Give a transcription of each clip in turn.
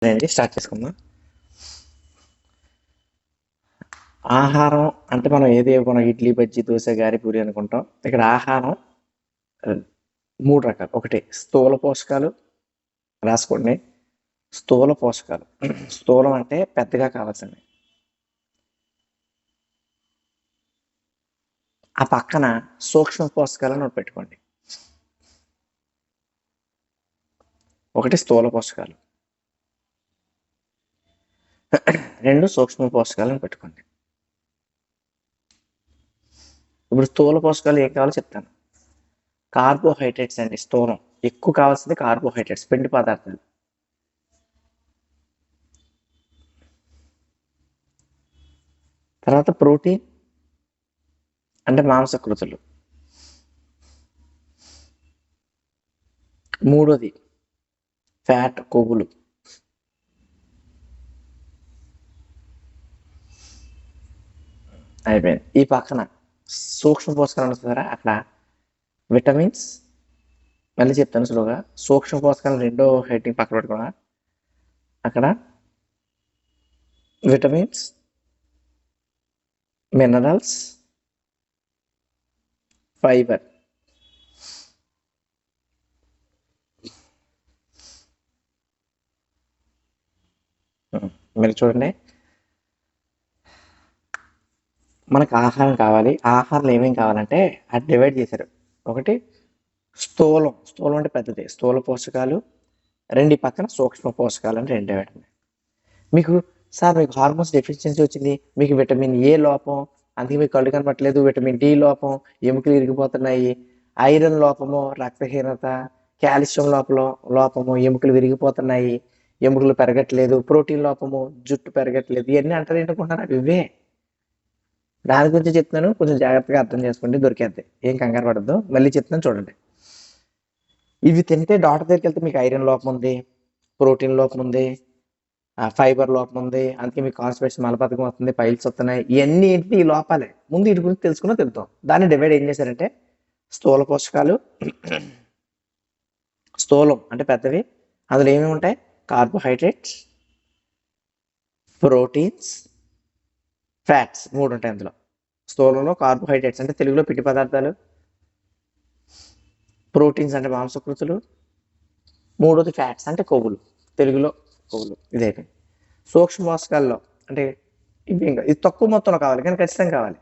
రండి స్టార్ట్ చేసుకుందాం. ఆహారం అంటే మనం ఏది మనం ఇడ్లీ, బజ్జీ, దోశ, గారి, పూరి అనుకుంటాం. ఇక్కడ ఆహారం 3 రకాలు. ఒకటి స్థూల పోషకాలు, రాసుకోండి. స్థూల పోషకాలు. స్థూలం అంటే పెద్దగా కావాల్సింది. ఆ పక్కన సూక్ష్మ పోషకాలను ఒకటి పెట్టుకోండి. ఒకటి స్థూల పోషకాలు, 2 సూక్ష్మ పోషకాలను పెట్టుకోండి. ఇప్పుడు స్థూల పోషకాలు ఏం కావాలో చెప్తాను. కార్బోహైడ్రేట్స్ అండి. స్థూలం ఎక్కువ కావాల్సింది కార్బోహైడ్రేట్స్, పిండి పదార్థాలు. తర్వాత ప్రోటీన్ అంటే మాంసకృతులు. మూడోది ఫ్యాట్, కొవ్వులు. అయిపోయింది. ఈ పక్కన సూక్ష్మ పోషకాలు చూసారా, అక్కడ విటమిన్స్. మళ్ళీ చెప్తాను స్లోగా. సూక్ష్మ పోషకాలు రెండో హెడ్డింగ్ పక్కన పెట్టుకున్నా. అక్కడ విటమిన్స్, మినరల్స్, ఫైబర్. మీరు చూడండి, మనకు ఆహారం కావాలి. ఆహారంలో ఏమేమి కావాలంటే అది డివైడ్ చేశారు. ఒకటి స్థూలం. స్థూలం అంటే పెద్దది. స్థూల పోషకాలు. 2 పక్కన సూక్ష్మ పోషకాలు అని 2 డివైడ్. మీకు సార్ మీకు హార్మోన్స్ డెఫిషియన్సీ వచ్చింది, మీకు విటమిన్ ఏ లోపం, అందుకే మీకు కళ్ళు కనపట్లేదు, విటమిన్ డి లోపం, ఎముకలు ఇరిగిపోతున్నాయి, ఐరన్ లోపము, రక్తహీనత, కాల్షియం లోపము, ఎముకలు విరిగిపోతున్నాయి, ఎముకలు పెరగట్లేదు, ప్రోటీన్ లోపము, జుట్టు పెరగట్లేదు, ఇవన్నీ అంటారు ఏంటనుకుంటున్నారు? అవి ఇవే. దాని గురించి చెప్తున్నాను, కొంచెం జాగ్రత్తగా అర్థం చేసుకోండి, దొరికేద్ది. ఏం కంగారు పడద్దు. మళ్ళీ చెప్తున్నాను చూడండి. ఇవి తింటే డాక్టర్ దగ్గరికి వెళ్తే మీకు ఐరన్ లోపం ఉంది, ప్రోటీన్ లోపం ఉంది, ఫైబర్ లోపం ఉంది, అందుకే మీకు కాన్స్టిపేషన్, మలబద్ధకం వస్తుంది, పైల్స్ వస్తున్నాయి. ఇవన్నీ ఏంటి? ఈ లోపాలే. ముందు వీటి గురించి తెలుసుకున్నా తెలుద్దాం. దాన్ని డివైడ్ ఏం చేశారంటే స్థూల పోషకాలు. స్థూలం అంటే పెద్దవి. అందులో ఏమేమి ఉంటాయి? Carbohydrates, proteins, fats. 3 ఉంటాయి అందులో. స్థూలంలో కార్బోహైడ్రేట్స్ అంటే తెలుగులో పిండి పదార్థాలు, ప్రోటీన్స్ అంటే మాంసకృతులు, మూడోది ఫ్యాట్స్ అంటే కొవ్వులు, తెలుగులో కొవ్వులు. ఇదైపోయింది. సూక్ష్మ పోషకాల్లో అంటే ఇవేం కాదు, ఇది తక్కువ మొత్తంలో కావాలి కానీ ఖచ్చితంగా కావాలి.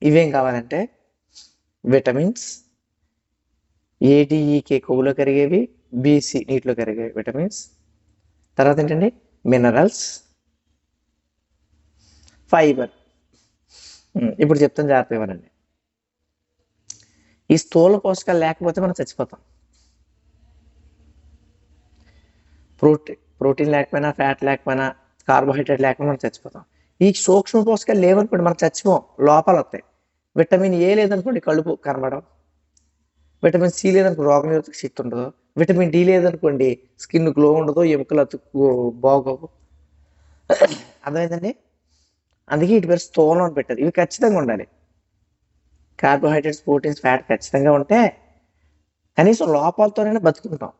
ఇవేం కావాలంటే విటమిన్స్, ఏడిఈకే కొవ్వులో కరిగేవి, బీసీ నీటిలో కరిగేవి విటమిన్స్. తర్వాత ఏంటండి? Minerals, fibre. ఇప్పుడు చెప్తాను, జాగ్రత్తగా ఇవ్వనండి. ఈ స్థూల పోషకాలు లేకపోతే మనం చచ్చిపోతాం. ప్రోటీన్ లేకపోయినా, ఫ్యాట్ లేకపోయినా, కార్బోహైడ్రేట్ లేకపోయినా మనం చచ్చిపోతాం. ఈ సూక్ష్మ పోషకాలు లేవనుకోండి మనం చచ్చిపోం, లోపాలు వస్తాయి. విటమిన్ ఏ లేదనుకోండి కడుపు కనబడం, విటమిన్ సి లేదనుకో రోగనిరోధక శక్తి ఉండదు, విటమిన్ డి లేదనుకోండి స్కిన్ గ్లో ఉండదు, ఎముకలు బాగోవు. అర్థమైందండి? అందుకే ఇటు పేరు స్థూలం అని పెట్టారు. ఇవి ఖచ్చితంగా ఉండాలి. కార్బోహైడ్రేట్స్, ప్రోటీన్స్, ఫ్యాట్ ఖచ్చితంగా ఉంటే కనీసం లోపాలతోనైనా బతుకుంటాం.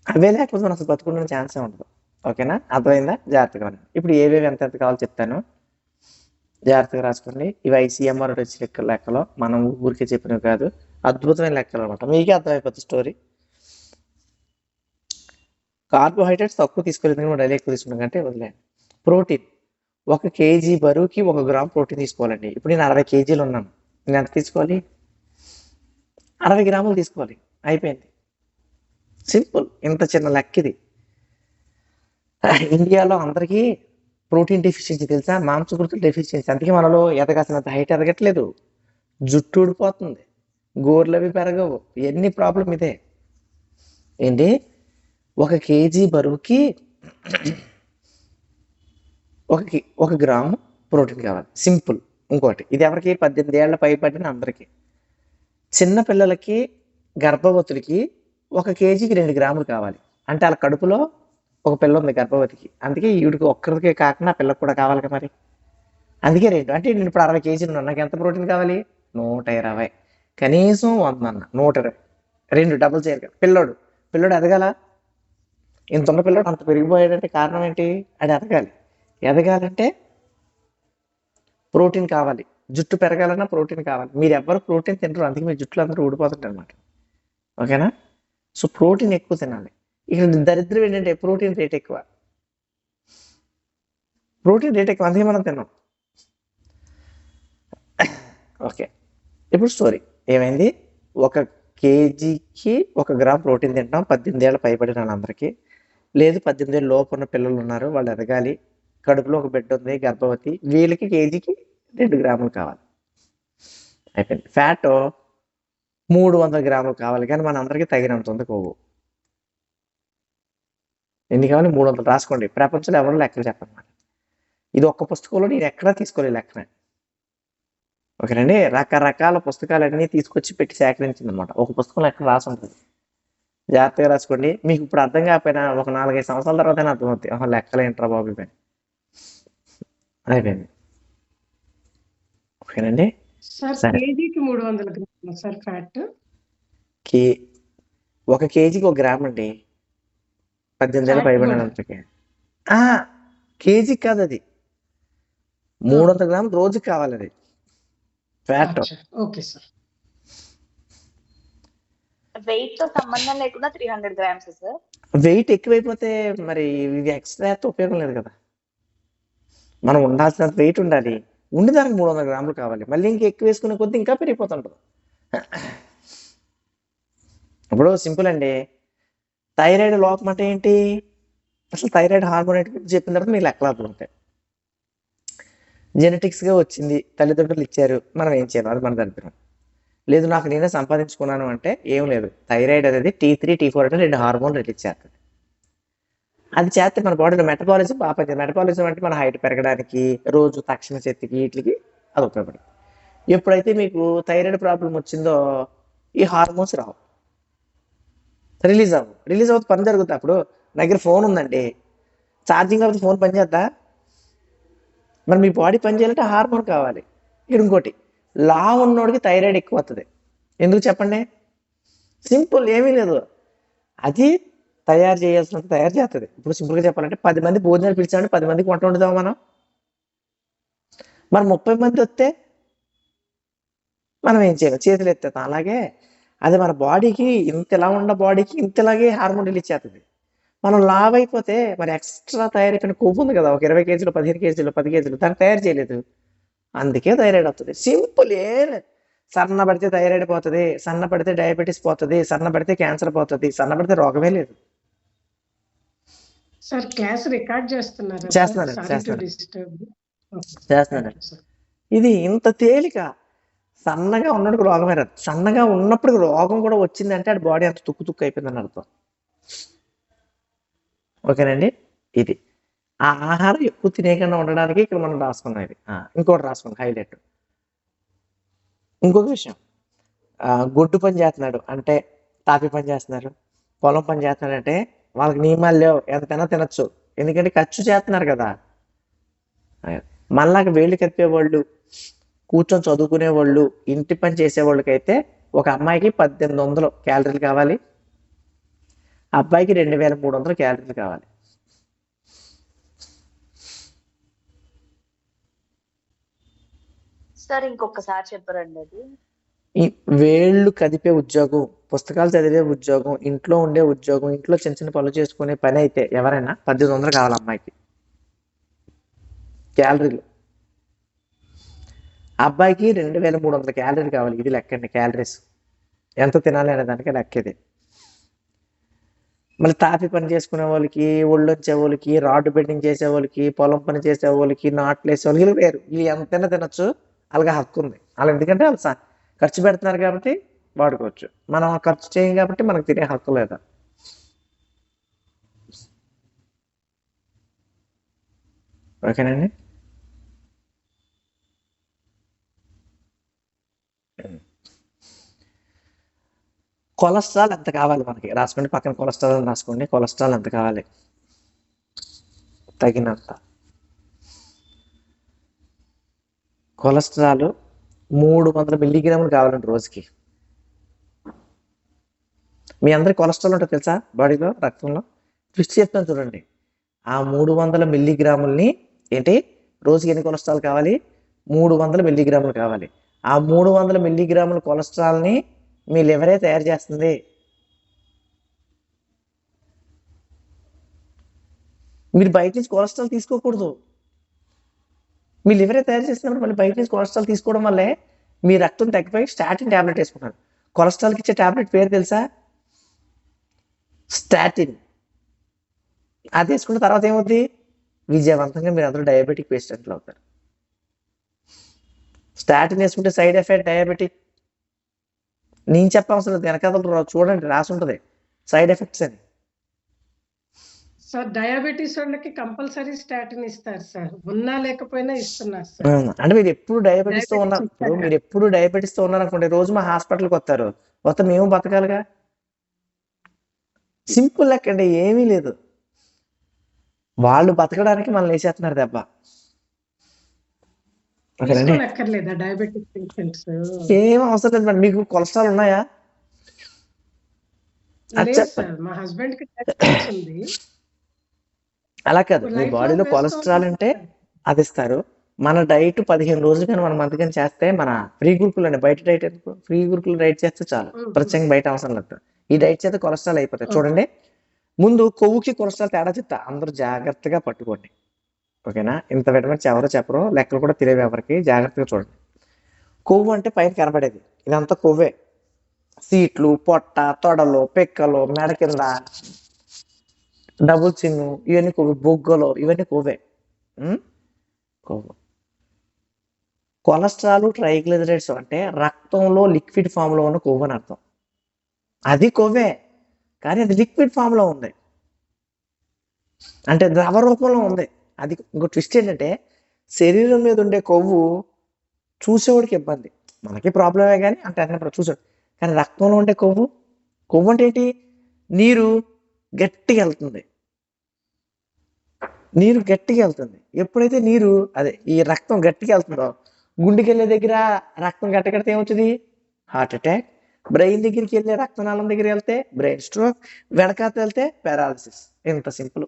అవే లేకపోతే మనం అసలు బతుకునే ఛాన్సే ఉండదు. ఓకేనా? అర్థమైందా? జాగ్రత్తగా ఉండండి. ఇప్పుడు ఏవేవి ఎంత కావాలో చెప్తాను, జాగ్రత్తగా రాసుకోండి. ఇవి ఐసీఎంఆర్ వచ్చి లెక్కలో, మనం ఊరికే చెప్పినవి కాదు, అద్భుతమైన లెక్కలు అనమాట. మీకే అర్థమైపోతుంది స్టోరీ. కార్బోహైడ్రేట్స్ తక్కువ తీసుకోలేదు, డైలీ ఎక్కువ తీసుకున్నాం కంటే వదిలేండి. ప్రోటీన్ 1 కేజీ బరువుకి 1 గ్రామ్ ప్రోటీన్ తీసుకోవాలండి. ఇప్పుడు నేను 60 కేజీలు ఉన్నాను, నేను ఎంత తీసుకోవాలి? 60 గ్రాములు తీసుకోవాలి. అయిపోయింది, సింపుల్. ఇంత చిన్న లెక్క ఇది. ఇండియాలో అందరికీ ప్రోటీన్ డెఫిషియన్సీ తెలుసా? మాంసకృతుల డెఫిషియన్సీ. అందుకే మనలో ఎదగాల్సినంత హైట్ ఎదగట్లేదు, జుట్టు ఊడిపోతుంది, గోర్లు అవి పెరగవు, ఎన్ని ప్రాబ్లం ఇదే. ఏంటి? 1 కేజీ బరువుకి 1 గ్రాము ప్రోటీన్ కావాలి, సింపుల్. ఇంకోటి, ఇది ఎవరికి? 18 ఏళ్ల పైబడిన అందరికీ. చిన్న పిల్లలకి, గర్భవతులకి 1 కేజీకి 2 గ్రాములు కావాలి. అంటే వాళ్ళ కడుపులో ఒక పిల్ల ఉంది గర్భవతికి, అందుకే ఈవిడికి ఒక్కరికే కాకుండా పిల్లకి కూడా కావాలి కదా మరి. అందుకే 2. అంటే నేను ఇప్పుడు 60 కేజీలు ఉన్నాను, నాకు ఎంత ప్రోటీన్ కావాలి? 120. కనీసం 100 అన్న 120, 2 డబుల్ చేయాలి కదా. పిల్లోడు ఎదగాల, ఇంత ఉన్న పిల్లడు అంత పెరిగిపోయాడంటే కారణం ఏంటి? అది ఎదగాలి. ఎదగాలంటే ప్రోటీన్ కావాలి. జుట్టు పెరగాలన్నా ప్రోటీన్ కావాలి. మీరు ఎవ్వరు ప్రోటీన్ తినరు, అందుకే మీ జుట్లు అందరూ ఊడిపోతుంటారు అనమాట. ఓకేనా? సో ప్రోటీన్ ఎక్కువ తినాలి. ఇక్కడ దరిద్రం ఏంటంటే ప్రోటీన్ రేట్ ఎక్కువ. ప్రోటీన్ రేట్ ఎక్కువ, అందుకే మనం తిన్నాం. ఓకే, ఇప్పుడు స్టోరీ ఏమైంది? 1 కేజీకి 1 గ్రామ్ ప్రోటీన్ తింటాం 18 ఏళ్ళ పైబడిన వాళ్ళందరికీ. లేదు 18 ఏళ్ళ లోపు ఉన్న పిల్లలు ఉన్నారు, వాళ్ళు ఎదగాలి, కడుపులో ఒక బిడ్డ ఉంది, గర్భవతి, వీళ్ళకి కేజీకి 2 గ్రాములు కావాలి. అయిపోయింది. ఫ్యాట్ 300 గ్రాములు కావాలి, కానీ మన అందరికీ తగినంత ఉంది కొవ్వు. ఎన్ని కావాలి? 300 రాసుకోండి. ప్రపంచంలో ఎవరు లెక్కలు చెప్పన్నమాట. ఇది ఒక్క పుస్తకంలో నేను ఎక్కడా తీసుకోలేదు లెక్కన. ఓకేనండి, రకరకాల పుస్తకాలన్నీ తీసుకొచ్చి పెట్టి సేకరించింది అనమాట. ఒక పుస్తకంలో ఎక్కడ రాసి ఉంటుంది, జాగ్రత్తగా రాసుకోండి. మీకు ఇప్పుడు అర్థం కాకపోయినా ఒక 4-5 సంవత్సరాల తర్వాత అర్థమవుతాయి, లెక్కలు ఏంట్రా బాబు ఇవన్నీ. అయిపోయింది. ఓకేనండి. సార్ కేజీకి 300 గ్రాములు సార్ ఫ్యాట్. 1 కేజీకి 1 గ్రామ్ అండి, 18 ఏళ్ళ పైబడినంతకి. కేజీ కాదు, అది 300 గ్రాములు రోజుకి కావాలి అది ఫ్యాట్. Okay sir. వెయిట్ తో సంబంధం లేకుండా 300 గ్రామ్స్ సార్. వెయిట్ ఎక్కువైపోతే మరి ఇది ఎక్స్ట్రా ఉపయోగం లేదు కదా. మనం ఉండాల్సినంత వెయిట్ ఉండాలి, ఉండి దానికి 300 గ్రాములు కావాలి. మళ్ళీ ఇంకా ఎక్కువ వేసుకునే కొద్ది ఇంకా పెరిగిపోతుంటుంది. ఇప్పుడు సింపుల్ అండి, థైరాయిడ్ లోపం అంటే ఏంటి? అసలు థైరాయిడ్ హార్మోన్ ఏంటి చెప్పిన తర్వాత మీకు లెక్కలు అర్థమవుతాయి. జెనెటిక్స్గా వచ్చింది, తల్లిదండ్రులు ఇచ్చారు, మనం ఏం చేయాలి, అది మన దరిద్రం. లేదు నాకు నేనే సంపాదించుకున్నాను అంటే ఏం లేదు. థైరాయిడ్ అనేది T3, T4 అంటే 2 హార్మోన్లు రిలీజ్ చేస్తుంది. అది చేస్తే మన బాడీలో మెటబాలిజం బాగా పనిచేస్తుంది. మెటబాలిజం అంటే మన హైట్ పెరగడానికి, రోజు తక్షణ శక్తికి, వీటికి అది ఉపయోగపడుతుంది. ఎప్పుడైతే మీకు థైరాయిడ్ ప్రాబ్లం వచ్చిందో ఈ హార్మోన్స్ రావు, రిలీజ్ అవుతుంది, పని జరుగుతుంది. అప్పుడు దగ్గర ఫోన్ ఉందండి, ఛార్జింగ్ అవుతుంది, ఫోన్ పనిచేద్దా? మరి మీ బాడీ పనిచేయాలంటే హార్మోన్ కావాలి. ఇక్కడ ఇంకోటి, లా ఉన్నోడికి థైరాయిడ్ ఎక్కువ వస్తుంది. ఎందుకు చెప్పండి? సింపుల్, ఏమీ లేదు, అది తయారు చేయాల్సినంత తయారు చేస్తుంది. ఇప్పుడు సింపుల్గా చెప్పాలంటే 10 మంది భోజనాలు పిలిచామంటే 10 మందికి వంట వండుతాం మనం. మరి 30 మంది వస్తే మనం ఏం చేయాలి? చేతులు ఎత్తేస్తాం. అలాగే అది మన బాడీకి ఇంతలా ఉన్న బాడీకి ఇంతలాగే హార్మోన్ రిలీజ్ చేస్తుంది. మనం లావ్ అయిపోతే మరి ఎక్స్ట్రా తయారైపోయిన కొవ్వు ఉంది కదా, ఒక 20 కేజీలు, 15 కేజీలు, 10 కేజీలు, దాన్ని తయారు చేయలేదు, అందుకే థైరాయిడ్ అవుతుంది. సింపుల్, సన్న పడితే థైరాయిడ్ పోతుంది, సన్న పడితే డయాబెటీస్ పోతుంది, సన్న పడితే క్యాన్సర్ పోతుంది, సన్న పడితే రోగమే లేదు. సార్ క్లాస్ రికార్డ్ చేస్తున్నారు. ఇది ఇంత తేలిక. సన్నగా ఉన్నప్పుడు రోగమే రాదు, సన్నగా ఉన్నప్పుడు రోగం కూడా వచ్చిందంటే అది బాడీ అంత తుక్కు అయిపోయిందని అర్థం. ఓకేనండి, ఇది ఆ ఆహారం ఎక్కువ తినేయకుండా ఉండడానికి ఇక్కడ మనం రాసుకున్నాం. ఇది ఇంకోటి రాసుకున్నాం హైలైట్. ఇంకొక విషయం, గొడ్డు పని చేస్తున్నాడు అంటే, తాపి పని చేస్తున్నారు, పొలం పని చేస్తున్నాడు అంటే వాళ్ళకి నియమాలు లేవు, ఎంతైనా తినచ్చు, ఎందుకంటే ఖర్చు చేస్తున్నారు కదా. మళ్ళాక వేళ్ళు కరిపేవాళ్ళు, కూర్చొని చదువుకునే వాళ్ళు, ఇంటి పని చేసేవాళ్ళకైతే ఒక అమ్మాయికి 1800 క్యాలరీలు కావాలి, అబ్బాయికి 2300 క్యాలరీలు కావాలి. సార్ ఇంకొకసారి చెప్పరండి అది. వేళ్ళు కదిపే ఉద్యోగం, పుస్తకాలు చదివే ఉద్యోగం, ఇంట్లో ఉండే ఉద్యోగం, ఇంట్లో చిన్న చిన్న పనులు చేసుకునే పని అయితే ఎవరైనా 1800 కావాలి అమ్మాయికి క్యాలరీలు, అబ్బాయికి 2300 క్యాలరీలు కావాలి. ఇది లెక్కండి, క్యాలరీస్ ఎంత తినాలి అనే దానికి లెక్క ఇది. మళ్ళీ తాపి పని చేసుకునే వాళ్ళకి, ఒళ్ళొచ్చే వాళ్ళకి, రాడ్ బెండింగ్ చేసే వాళ్ళకి, పొలం పని చేసే వాళ్ళకి, నాట్లు వేసే వాళ్ళకి వేరు, వీళ్ళు ఎంతైనా తినచ్చు, అలాగే హక్కు ఉంది. అలా ఎందుకంటే వాళ్ళు ఖర్చు పెడుతున్నారు కాబట్టి వాడుకోవచ్చు, మనం ఖర్చు చేయం కాబట్టి మనకు తినే హక్కు లేదా. ఓకేనండి, కొలెస్ట్రాల్ ఎంత కావాలి మనకి రాసుకోండి, పక్కన కొలెస్ట్రాల్ అని రాసుకోండి. కొలెస్ట్రాల్ ఎంత కావాలి? తగినంత. కొలెస్ట్రాల్ 300 మిల్లీగ్రాములు కావాలండి రోజుకి. మీ అందరికి కొలెస్ట్రాల్ ఉంటుంది తెలుసా బాడీలో, రక్తంలో ట్విస్ట్ చెప్తాను చూడండి. ఆ 300 మిల్లీగ్రాముల్ని ఏంటి, రోజుకి ఎన్ని కొలెస్ట్రాల్ కావాలి? 300 మిల్లీగ్రాములు కావాలి. ఆ 300 మిల్లీగ్రాముల కొలెస్ట్రాల్ని మీ లివరే తయారు చేస్తుంది. మీరు బయట నుంచి కొలెస్ట్రాల్ తీసుకోకూడదు. మీ లివరే తయారు చేసినప్పుడు మళ్ళీ బయట నుంచి కొలెస్ట్రాల్ తీసుకోవడం వల్లే మీ రక్తం తగ్గిపోయి స్టాటిన్ ట్యాబ్లెట్ వేసుకుంటారు. కొలెస్ట్రాల్కి ఇచ్చే ట్యాబ్లెట్ పేరు తెలుసా? స్టాటిన్. అది వేసుకున్న తర్వాత ఏమవుద్ది? విజయవంతంగా మీరు అందరూ డయాబెటిక్ పేషెంట్లు అవుతారు. స్టాటిన్ వేసుకుంటే సైడ్ ఎఫెక్ట్ డయాబెటిక్. నేను చెప్పవసరం లేదు, వెనకాల చూడండి రాసి ఉంటుంది సైడ్ ఎఫెక్ట్స్ అని. సార్ డయాబెటీస్ వాళ్ళకి కంపల్సరీ స్టాటిన్ ఇస్తారు సార్, ఉన్నా లేకపోయినా ఇస్తున్నారు సార్. అంటే మీరు ఎప్పుడు డయాబెటీస్ తో ఉన్నారు, డయాబెటిస్ ఇప్పుడు మీరు ఎప్పుడు డయాబెటీస్ తో ఉన్నారనుకోండి, రోజు మా హాస్పిటల్కి వస్తారు, మొత్తం మేము బతకాలిగా. సింపుల్ లెక్కండి, ఏమీ లేదు. వాళ్ళు బతకడానికి మనం వేసేస్తున్నారు దెబ్బ. ఓకేనండి, తీసుకోనక్కర్లేదా డయాబెటిక్ పేషెంట్స్? ఏం అవసరం లేదు మేడం. మీకు కొలెస్ట్రాల్ ఉన్నాయా? అది లేదు చెప్పండి. సార్, మా హస్బెండ్ కి డయాబెటిస్ ఉంది. అలా కాదు, మీ లైఫ్ బాడీలో లాంగ్ కొలెస్ట్రాల్ అంటే వేసుకోవాలి. అది ఇస్తారు. మన డైట్ 15 రోజులు కానీ మనం అందుకని చేస్తే, మన ఫ్రీ గురుకులు అండి, బయట డైట్ ఎందుకు, ఫ్రీ గురుకులు డైట్ చేస్తే చాలు, ప్రత్యేకంగా బయట అవసరం లేదు. ఈ డైట్ చేస్తే కొలెస్ట్రాల్ అయిపోతాయి. చూడండి, ముందు కొవ్వుకి కొలెస్ట్రాల్ తేడా చెప్తా, అందరూ జాగ్రత్తగా పట్టుకోండి. ఓకేనా, ఇంత విటమిన్స్ ఎవరో చెప్పరు, లెక్కలు కూడా తెలియవు ఎవరికి, జాగ్రత్తగా చూడండి. కొవ్వు అంటే పైన కనబడేది, ఇదంతా కొవ్వే. సీట్లు, పొట్ట, తొడలు, పిక్కలు, మెడ కింద డబుల్ చిన్ను, ఇవన్నీ కొవ్వు. బొగ్గలు, ఇవన్నీ కొవ్వే. కొవ్వు. కొలెస్ట్రాల్, ట్రైగ్లిజరైడ్స్ అంటే రక్తంలో లిక్విడ్ ఫామ్ లో ఉన్న కొవ్వు అని అర్థం. అది కొవ్వే, కానీ అది లిక్విడ్ ఫామ్ లో ఉంది, అంటే ద్రవ రూపంలో ఉంది. అది ఇంకో ట్విస్ట్ ఏంటంటే, శరీరం మీద ఉండే కొవ్వు చూసేవాడికి ఇబ్బంది, మనకి ప్రాబ్లమే కానీ అంటే అన్నప్పుడు చూసాడు. కానీ రక్తంలో ఉండే కొవ్వు, కొవ్వు అంటే ఏంటి? నీరు గట్టిగా వెళ్తుంది, నీరు గట్టిగా వెళ్తుంది. ఎప్పుడైతే నీరు అదే ఈ రక్తం గట్టిగా వెళ్తుందో, గుండెకి వెళ్ళే దగ్గర రక్తం గట్టగడితే ఏమవుతుంది? Heart attack. బ్రెయిన్ దగ్గరికి వెళ్ళే రక్తనాళం దగ్గర వెళ్తే బ్రెయిన్ స్ట్రోక్, వెనకాత వెళ్తే పారాలసిస్. ఇంత సింపుల్.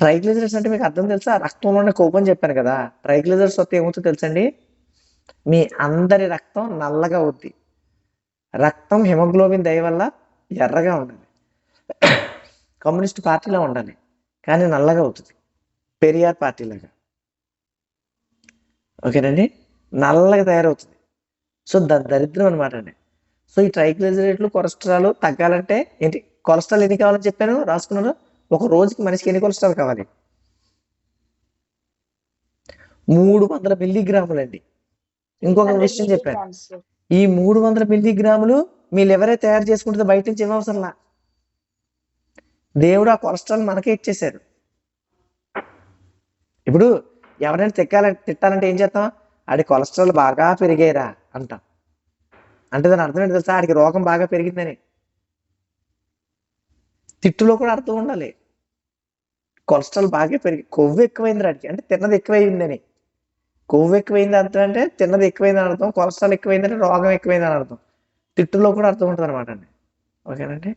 ట్రైగ్లిజరైడ్స్ అంటే మీకు అర్థం తెలుసా? రక్తంలోనే కొవ్వు అని చెప్పాను కదా. ట్రైగ్లిజరైడ్స్ వస్తే ఏమవుతుందో తెలుసండి, మీ అందరి రక్తం నల్లగా అవుద్ది. రక్తం హిమోగ్లోబిన్ దయ వల్ల ఎర్రగా ఉండాలి, కమ్యూనిస్ట్ పార్టీలో ఉండాలి, కానీ నల్లగా అవుతుంది, పెరియార్ పార్టీ లాగా. ఓకేనండి, నల్లగా తయారవుతుంది. సో దరిద్రం అనమాట అండి. సో ఈ ట్రైగ్లిజరైడ్లు, కొలెస్ట్రాల్ తగ్గాలంటే ఏంటి? కొలెస్ట్రాల్ ఎన్ని కావాలని చెప్పాను, రాసుకున్నాను. ఒక రోజుకి మనిషికి ఎన్ని కొలెస్ట్రాల్ కావాలి? 300 మిల్లీగ్రాములు అండి. ఇంకొక 300 విషయం చెప్పాను, milligrams. ఈ 300 మిల్లీగ్రాములు మీ లివరే తయారు చేసుకుంటుంది, బయట నుంచి ఏమవసరంలా. దేవుడు ఆ కొలెస్ట్రాల్ మనకే ఇచ్చేశారు. ఇప్పుడు ఎవరైనా తిట్టాలంటే ఏం చేస్తాం? ఆడి కొలెస్ట్రాల్ బాగా పెరిగాయిరా అంటాం. అంటే దాని అర్థం ఏంటి తెలుసా? ఆడికి రోగం బాగా పెరిగిందని. తిట్టులో కూడా అర్థం ఉండాలి. కొలెస్ట్రాల్ బాగా కొవ్వు ఎక్కువైంది ఆడికి, అంటే తిన్నది ఎక్కువైందని. కొవ్వు ఎక్కువైంది అర్థం అంటే తిన్నది ఎక్కువైందని అర్థం, కొలెస్ట్రాల్ ఎక్కువైందంటే రోగం ఎక్కువైందని అర్థం. తిట్టులో కూడా అర్థం ఉంటుంది అనమాట అండి. ఓకేనండి,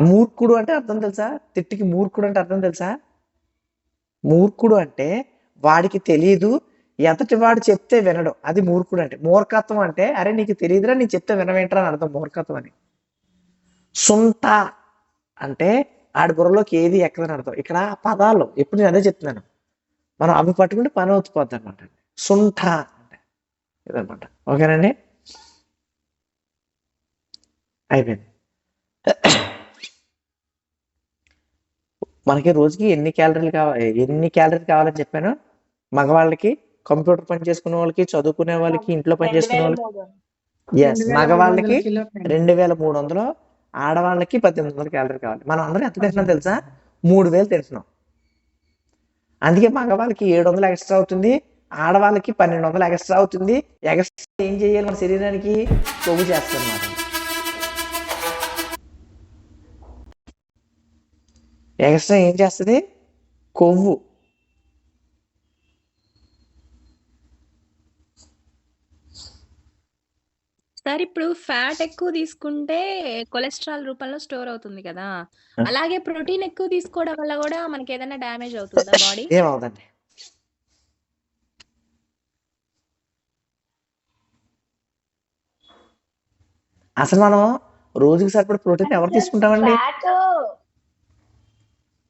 మూర్ఖుడు అంటే అర్థం తెలుసా? తిట్టికి మూర్ఖుడు అంటే అర్థం తెలుసా? మూర్ఖుడు అంటే వాడికి తెలియదు, ఎదటి వాడు చెప్తే వినడం, అది మూర్ఖుడు అంటే. మూర్ఖత్వం అంటే అరే నీకు తెలియదురా, నీకు చెప్తే వినవేంట్రా అని అర్థం మూర్ఖత్వం అని. సుంట అంటే ఆడి బుర్రలోకి ఏది ఎక్కదని అర్థం. ఇక్కడ పదాలు ఎప్పుడు నేను అదే చెప్తున్నాను, మనం అవి పట్టుకుంటే పని అవుతుపోద్ది అనమాట. సుంఠ అంటే ఇదనమాట. ఓకేనండి, అయిపోయింది. మనకి రోజుకి ఎన్ని క్యాలరీలు కావాలని చెప్పాను. మగవాళ్ళకి, కంప్యూటర్ పని చేసుకునే వాళ్ళకి, చదువుకునే వాళ్ళకి, ఇంట్లో పని చేసుకునే వాళ్ళకి 2300. ఎస్, మగవాళ్ళకి 2300, ఆడవాళ్ళకి 1800 క్యాలరీ కావాలి. మనం అందరం ఎంత తింటున్నాం తెలుసా? 3000 తింటున్నాం. అందుకే మగవాళ్ళకి 700 ఎక్స్ట్రా అవుతుంది, ఆడవాళ్ళకి 1200 ఎక్స్ట్రా అవుతుంది. ఎక్స్ట్రా ఏం చేయాలి మన శరీరానికి? కొవ్వు చేస్తుంది అన్నమాట. ఎక్స్ట్రా ఏం చేస్తుంది? కొవ్వు. సార్ ఇప్పుడు ఫ్యాట్ ఎక్కువ తీసుకుంటే కొలెస్ట్రాల్ రూపంలో స్టోర్ అవుతుంది కదా! ఆ, అలాగే ప్రోటీన్ ఎక్కువ తీసుకోవడం వల్ల గూడా మనకేదైనా డ్యామేజ్ అవుతుందా బాడీ? ఏమవుదండి. అసలు మనం రోజుకి సరిపడ ప్రోటీన్ ఎవరు సార్ తీసుకుంటామండి? ఫ్యాట్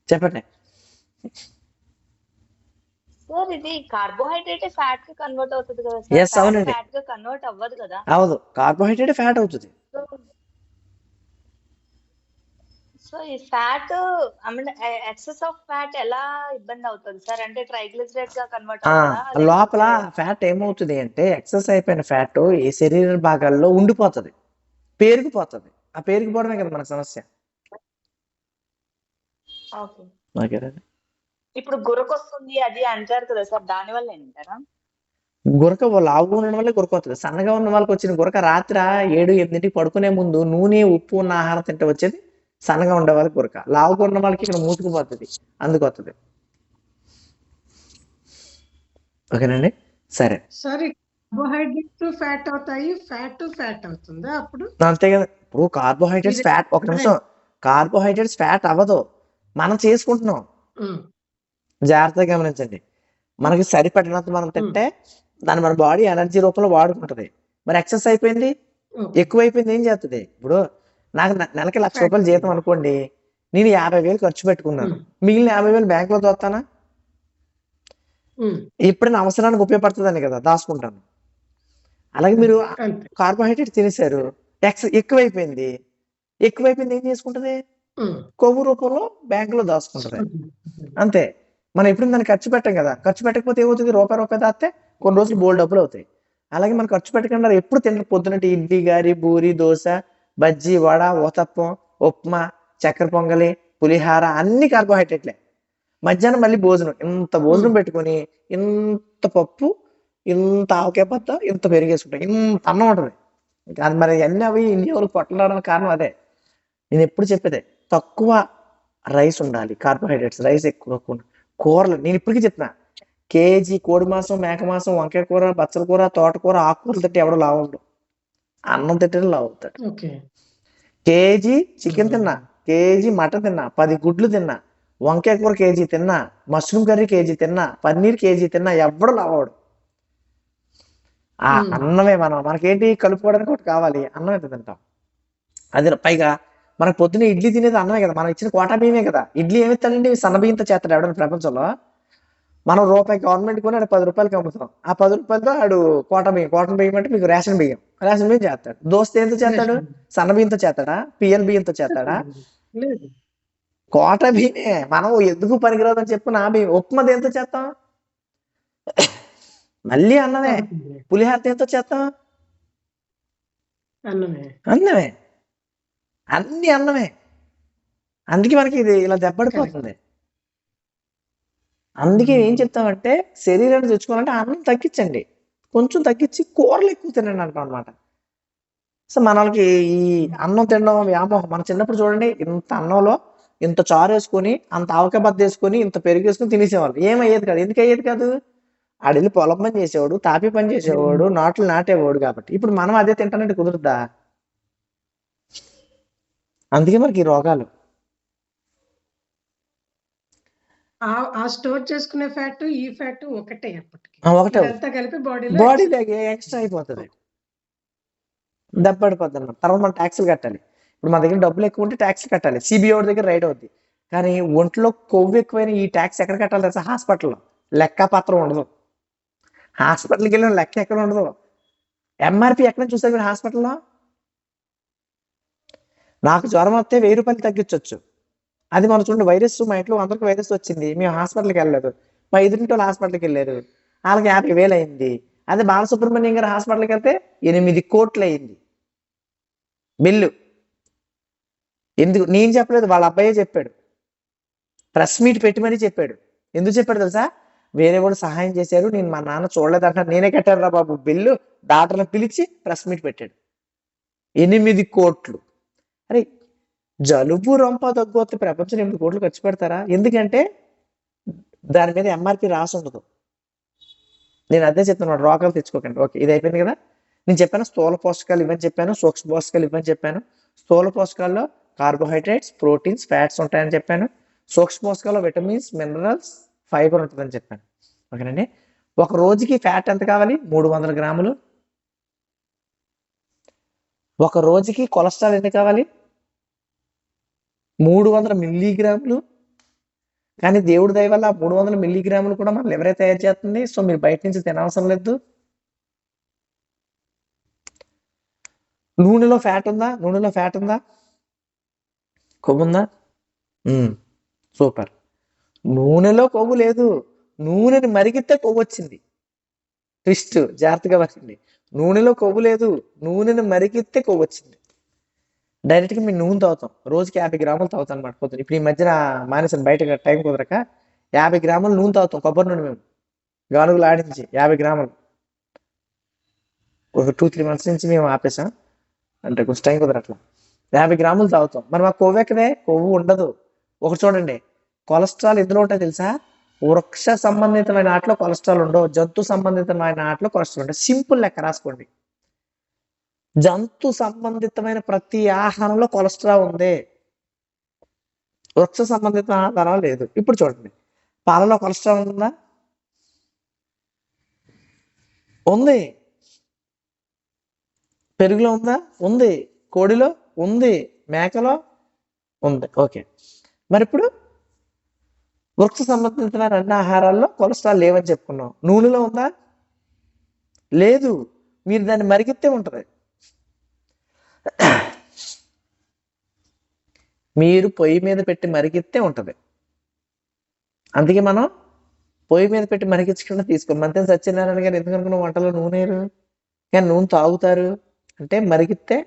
చెప్పండి. సార్ ఇది కార్బోహైడ్రేట్ ఫ్యాట్ కి కన్వర్ట్ అవుతుంది కదా సార్, ఎస్, ఫ్యాట్ అవునండి. ఫ్యాట్ గా కన్వర్ట్ అవ్వదు కదా. అవదు. కార్బోహైడ్రేట్ ఫ్యాట్ అవుతుంది. సో సో ఈ fat I mean excess of fat ఎలా ఇబ్బంది అవుతుంది సార్? అంటే ట్రైగ్లిసరైడ్ గా కన్వర్ట్ ఆ అవుతుందా లోపల లేకపోతే? ఫ్యాట్ ఏమవుతుంది అంటే ఎక్సెస్ అయిపోయిన ఫ్యాట్ ఈ శరీర భాగాల్లో ఉండిపోతుంది, పేరుకుపోతుంది. ఆ పేరుకుపోవడమే కదా మన సమస్య. ఓకే. ఓకేనండి. ఇప్పుడు గురకొస్తుంది అది అంటారు కదా సార్, దాని వల్ల ఏంటారా? గురక లావుగా ఉండడం వల్ల గురక వస్తుంది. సన్నగా ఉన్న వాళ్ళకి వచ్చిన గురక రాత్రి 7-8 పడుకునే ముందు నూనె ఉప్పు ఉన్న ఆహారం తింటే వచ్చేది సన్నగా ఉండే వాళ్ళకి గురక. లావుగా ఉన్న వాళ్ళకి ఇక్కడ మూసుకుపోతుంది, అందుకు వస్తుంది. ఓకేనండి, సరే. సార్ కార్బోహైడ్రేట్స్ ఫ్యాట్ అవుతాయి, ఫ్యాట్ అవుతుందా అప్పుడు? అంతే కదా. ఇప్పుడు కార్బోహైడ్రేట్స్ ఇది ఫ్యాట్, ఒక నిమిషం, కార్బోహైడ్రేట్స్ ఫ్యాట్ అవ్వదు, మనం చేసుకుంటున్నాం. ఉమ్, జాగ్రత్తగా గమనించండి. మనకి సరిపడినంత మనం తింటే దాన్ని మన బాడీ ఎనర్జీ రూపంలో వాడుకుంటది. మరి ఎక్సెస్ అయిపోయింది, ఓకే. ఎక్కువైపోయింది, ఏం చేస్తుంది? ఇప్పుడు నాకు నెలకి 1,00,000 రూపాయలు జీతం అనుకోండి, నేను 50,000 ఖర్చు పెట్టుకున్నాను, మిగిలిన 50,000 బ్యాంకులో దోస్తానా? ఉమ్, ఎప్పుడైనా అవసరానికి ఉపయోగపడుతుందని కదా దాచుకుంటాను. అలాగే మీరు అంతే. కార్బోహైడ్రేట్ తినేశారు, ఎక్కువైపోయింది, ఏం చేసుకుంటది? ఉమ్, కొవ్వు రూపంలో బ్యాంకులో దాచుకుంటది. అంతే. మనం ఎప్పుడు దాన్ని ఖర్చు పెట్టాం కదా, ఖర్చు పెట్టకపోతే ఏమవుతుంది? రూపాయి దాస్తే కొన్ని రోజులు బోల్డ్ డబ్బులు అవుతాయి. అలాగే మనం ఖర్చు పెట్టకుండా ఎప్పుడు తింటారు? పొద్దునటి ఇడ్లీ, గారి, పూరి, దోశ, బజ్జీ, వడ, ఊతప్పం, ఉప్మా, చక్కెర పొంగలి, పులిహార, అన్ని కార్బోహైడ్రేట్లే. మధ్యాహ్నం మళ్ళీ భోజనం, ఇంత భోజనం పెట్టుకొని ఇంత పప్పు, ఇంత ఆవకాయ పత్త, ఇంత పెరిగేసుకుంటాం, ఇంత అన్నం ఉంటుంది. అది మరి అన్నీ అవి ఇండియా పొట్టడానికి కారణం అదే. నేను ఎప్పుడు చెప్పేదే, తక్కువ రైస్ ఉండాలి, కార్బోహైడ్రేట్స్ రైస్ ఎక్కువ కూరలు. నేను ఇప్పటికీ చెప్తున్నా, కేజీ కోడి మాంసం, మేక మాంసం, వంకాయ కూర, బచ్చల కూర, తోటకూర, ఆకుకూరలు తింటే ఎవడో లావు ఉండడు, అన్నం తింటే లావు అవుతాడు. ఓకే. కేజీ చికెన్ తిన్నా, కేజీ మటన్ తిన్నా, 10 గుడ్లు తిన్నా, వంకాయ కూర కేజీ తిన్నా, మష్రూమ్ కర్రీ కేజీ తిన్నా, పన్నీర్ కేజీ తిన్నా, ఎవడు లావు అవడు. ఆ అన్నమే మనకేంటి కలుపుకోవడానికి ఒకటి కావాలి, అన్నం ఎంత తింటాం. అది పైగా మనకు పొద్దున్న ఇడ్లీ తినేది అన్నమే కదా, మనం ఇచ్చిన కోటా బియ్యమే కదా. ఇడ్లీ ఏమిస్తాడండి? సన్న బియ్యంతో చేస్తాడు ఎవడన్నా ప్రపంచంలో? మనం రూపాయి గవర్నమెంట్ కొని ఆడు 10 రూపాయలకి అమ్ముతాం. ఆ 10 రూపాయలతో ఆడు కాటన్ బియ్యం అంటే మీకు రేషన్ బియ్యం చేస్తాడు. దోశ ఏంతో చేస్తాడు? సన్న బియ్యంతో చేస్తాడా? పిఎల్ బియ్యంతో చేస్తాడా? లేదు. కోటా బియ్యమే. మనం ఎందుకు పనికిరాదని చెప్పు నా బియ్యం. ఉప్మా దేంతో చేస్తాం? మళ్ళీ అన్నమే. పులిహార దేంతో చేస్తాం? అన్నమే. అన్ని అన్నమే. అందుకే మనకి ఇది ఇలా దెబ్బడిపోతుంది. అందుకే ఏం చెప్తామంటే, శరీరాన్ని తెచ్చుకోవాలంటే అన్నం తగ్గించండి, కొంచెం తగ్గించి కూరలు ఎక్కువ తినండి అంటాం అనమాట. సో మనకి ఈ అన్నం తినడం వ్యామోహం. మన చిన్నప్పుడు చూడండి, ఇంత అన్నంలో ఇంత చారు వేసుకొని, అంత ఆవకాయ బద్ద వేసుకొని, ఇంత పెరుగు వేసుకొని తినేసేవాళ్ళు. ఏమయ్యేది కాదు. ఎందుకు అయ్యేది కాదు? ఆడెళ్ళి పొలం పని చేసేవాడు, తాపి పని చేసేవాడు, నాట్లు నాటేవాడు కాబట్టి. ఇప్పుడు మనం అదే తింటానంటే కుదురుద్దా? అందుకే మనకి ఈ రోగాలు. ఆ స్టోర్ చేసుకునే ఫ్యాట్ ఈ ఫ్యాట్ ఒకటే అప్పటికి. ఒకటే ఇదంతా కలిపి బాడీలో బాడీలోకి ఎక్స్ట్రా అయిపోతుంది, దెబ్బడిపోద్ది అన్నమాట. తర్వాత మనం ట్యాక్స్లు కట్టాలి. ఇప్పుడు మన దగ్గర డబ్బులు ఎక్కువ ఉంటే ట్యాక్స్లు కట్టాలి, సిబిఐ దగ్గర రైడ్ అవుద్ది. కానీ ఒంట్లో కొవ్వు ఎక్కువైన ఈ ట్యాక్స్ ఎక్కడ కట్టాలి తెలుసా? హాస్పిటల్లో. లెక్క పత్రం ఉండదు. హాస్పిటల్కి వెళ్ళిన లెక్క ఎక్కడ ఉండదు. ఎంఆర్పి ఎక్కడ చూసారు మీరు హాస్పిటల్లో? నాకు జ్వరం వస్తే 1000 రూపాయలు తగ్గించవచ్చు. అది మనం చూడండి, వైరస్ మా ఇంట్లో అందరికి వైరస్ వచ్చింది, మేము హాస్పిటల్కి వెళ్ళలేదు, మా ఎదురింటి వాళ్ళు హాస్పిటల్కి వెళ్ళారు, వాళ్ళకి 50,000 అయింది. అదే బాలసుబ్రహ్మణ్యం గారు హాస్పిటల్కి వెళ్తే 8 కోట్లు అయింది బిల్లు. ఎందుకు నేను చెప్పలేదు, వాళ్ళ అబ్బాయే చెప్పాడు, ప్రెస్ మీట్ పెట్టి మరీ చెప్పాడు. ఎందుకు చెప్పాడు తెలుసా? వేరే వాళ్ళు సహాయం చేశారు, నేను మా నాన్న చూడలేదంట, నేనే కట్టాను రా బాబు బిల్లు, డాక్టర్ని పిలిచి ప్రెస్ మీట్ పెట్టాడు. 8 కోట్లు. అరే, జలుబు రొంప దగ్గు వస్తే ప్రపంచం 8 కోట్లు ఖర్చు పెడతారా? ఎందుకంటే దాని మీద ఎంఆర్పి రాసి ఉండదు. నేను అదే చెప్తున్నాను, రోగాలు తెచ్చుకోకండి. ఓకే, ఇది అయిపోయింది కదా. నేను చెప్పాను స్థూల పోషకాలు ఇవని చెప్పాను, సూక్ష్మ పోషకాలు ఇవని చెప్పాను. స్థూల పోషకాల్లో కార్బోహైడ్రేట్స్, ప్రోటీన్స్, ఫ్యాట్స్ ఉంటాయని చెప్పాను. సూక్ష్మ పోషకాల్లో విటమిన్స్, మినరల్స్, ఫైబర్ ఉంటుందని చెప్పాను. ఓకేనండి. ఒక రోజుకి ఫ్యాట్ ఎంత కావాలి? 300 గ్రాములు. ఒక రోజుకి కొలెస్ట్రాల్ ఎన్ని కావాలి? 300 మిల్లీగ్రాములు. కానీ దేవుడి దయ వల్ల 300 మిల్లీగ్రాములు కూడా మన లివరే తయారు చేస్తుంది. సో మీరు బయట నుంచి తినవసరం లేదు. నూనెలో ఫ్యాట్ ఉందా? నూనెలో ఫ్యాట్ ఉందా? కొవ్వు ఉందా? సూపర్. నూనెలో కొవ్వు లేదు. నూనెని మరిగితే కొవ్వు వచ్చింది. ట్విస్ట్ జాగ్రత్తగా వచ్చింది. నూనెలో కొవ్వు లేదు, నూనెని మరిగితే కొవ్వు వచ్చింది. డైరెక్ట్గా మేము నూనె తాగుతాం. రోజుకి 50 గ్రాములు తాగుతాం అనమాట పొద్దున. ఇప్పుడు ఈ మధ్యన మానేసాను, బయట టైం కుదరక 50 గ్రాములు నూనె తాగుతాం. కొబ్బరి నూనె మేము గానుగులు ఆడించి 50 గ్రాములు. ఒక 2-3 మంత్స్ నుంచి మేము ఆపేసాం, అంటే కొంచెం టైం కుదరట్లా. 50 గ్రాములు తాగుతాం. మరి మాకు కొవ్వు ఎక్కడే? కొవ్వు ఉండదు. ఒకటి చూడండి, కొలెస్ట్రాల్ ఎందులో ఉంటాయి తెలుసా? వృక్ష సంబంధితమైన ఆటలో కొలెస్ట్రాల్ ఉండవు, జంతు సంబంధితమైన ఆటలో కొలెస్ట్రాల్ ఉంటాయి. సింపుల్ లెక్క రాసుకోండి. జంతు సంబంధితమైన ప్రతి ఆహారంలో కొలెస్ట్రాల్ ఉంది, వృక్ష సంబంధిత ఆహారం లేదు. ఇప్పుడు చూడండి, పాలలో కొలెస్ట్రాల్ ఉందా? ఉంది. పెరుగులో ఉందా? ఉంది. కోడిలో ఉంది. మేకలో ఉంది. ఓకే, మరి ఇప్పుడు వృక్ష సంబంధితమైన అన్ని ఆహారాల్లో కొలెస్ట్రాల్ లేవని చెప్పుకున్నాం. నూనెలో ఉందా? లేదు. మీరు దాన్ని మరిగితే ఉంటుంది. మీరు పొయ్యి మీద పెట్టి మరిగితే ఉంటుంది. అందుకే మనం పొయ్యి మీద పెట్టి మరిగించకుండా తీసుకోం. మంత్రి సత్యనారాయణ గారు ఎందుకు అనుకున్న వంటలో నూనె కానీ నూనె తాగుతారు అంటే మరిగితే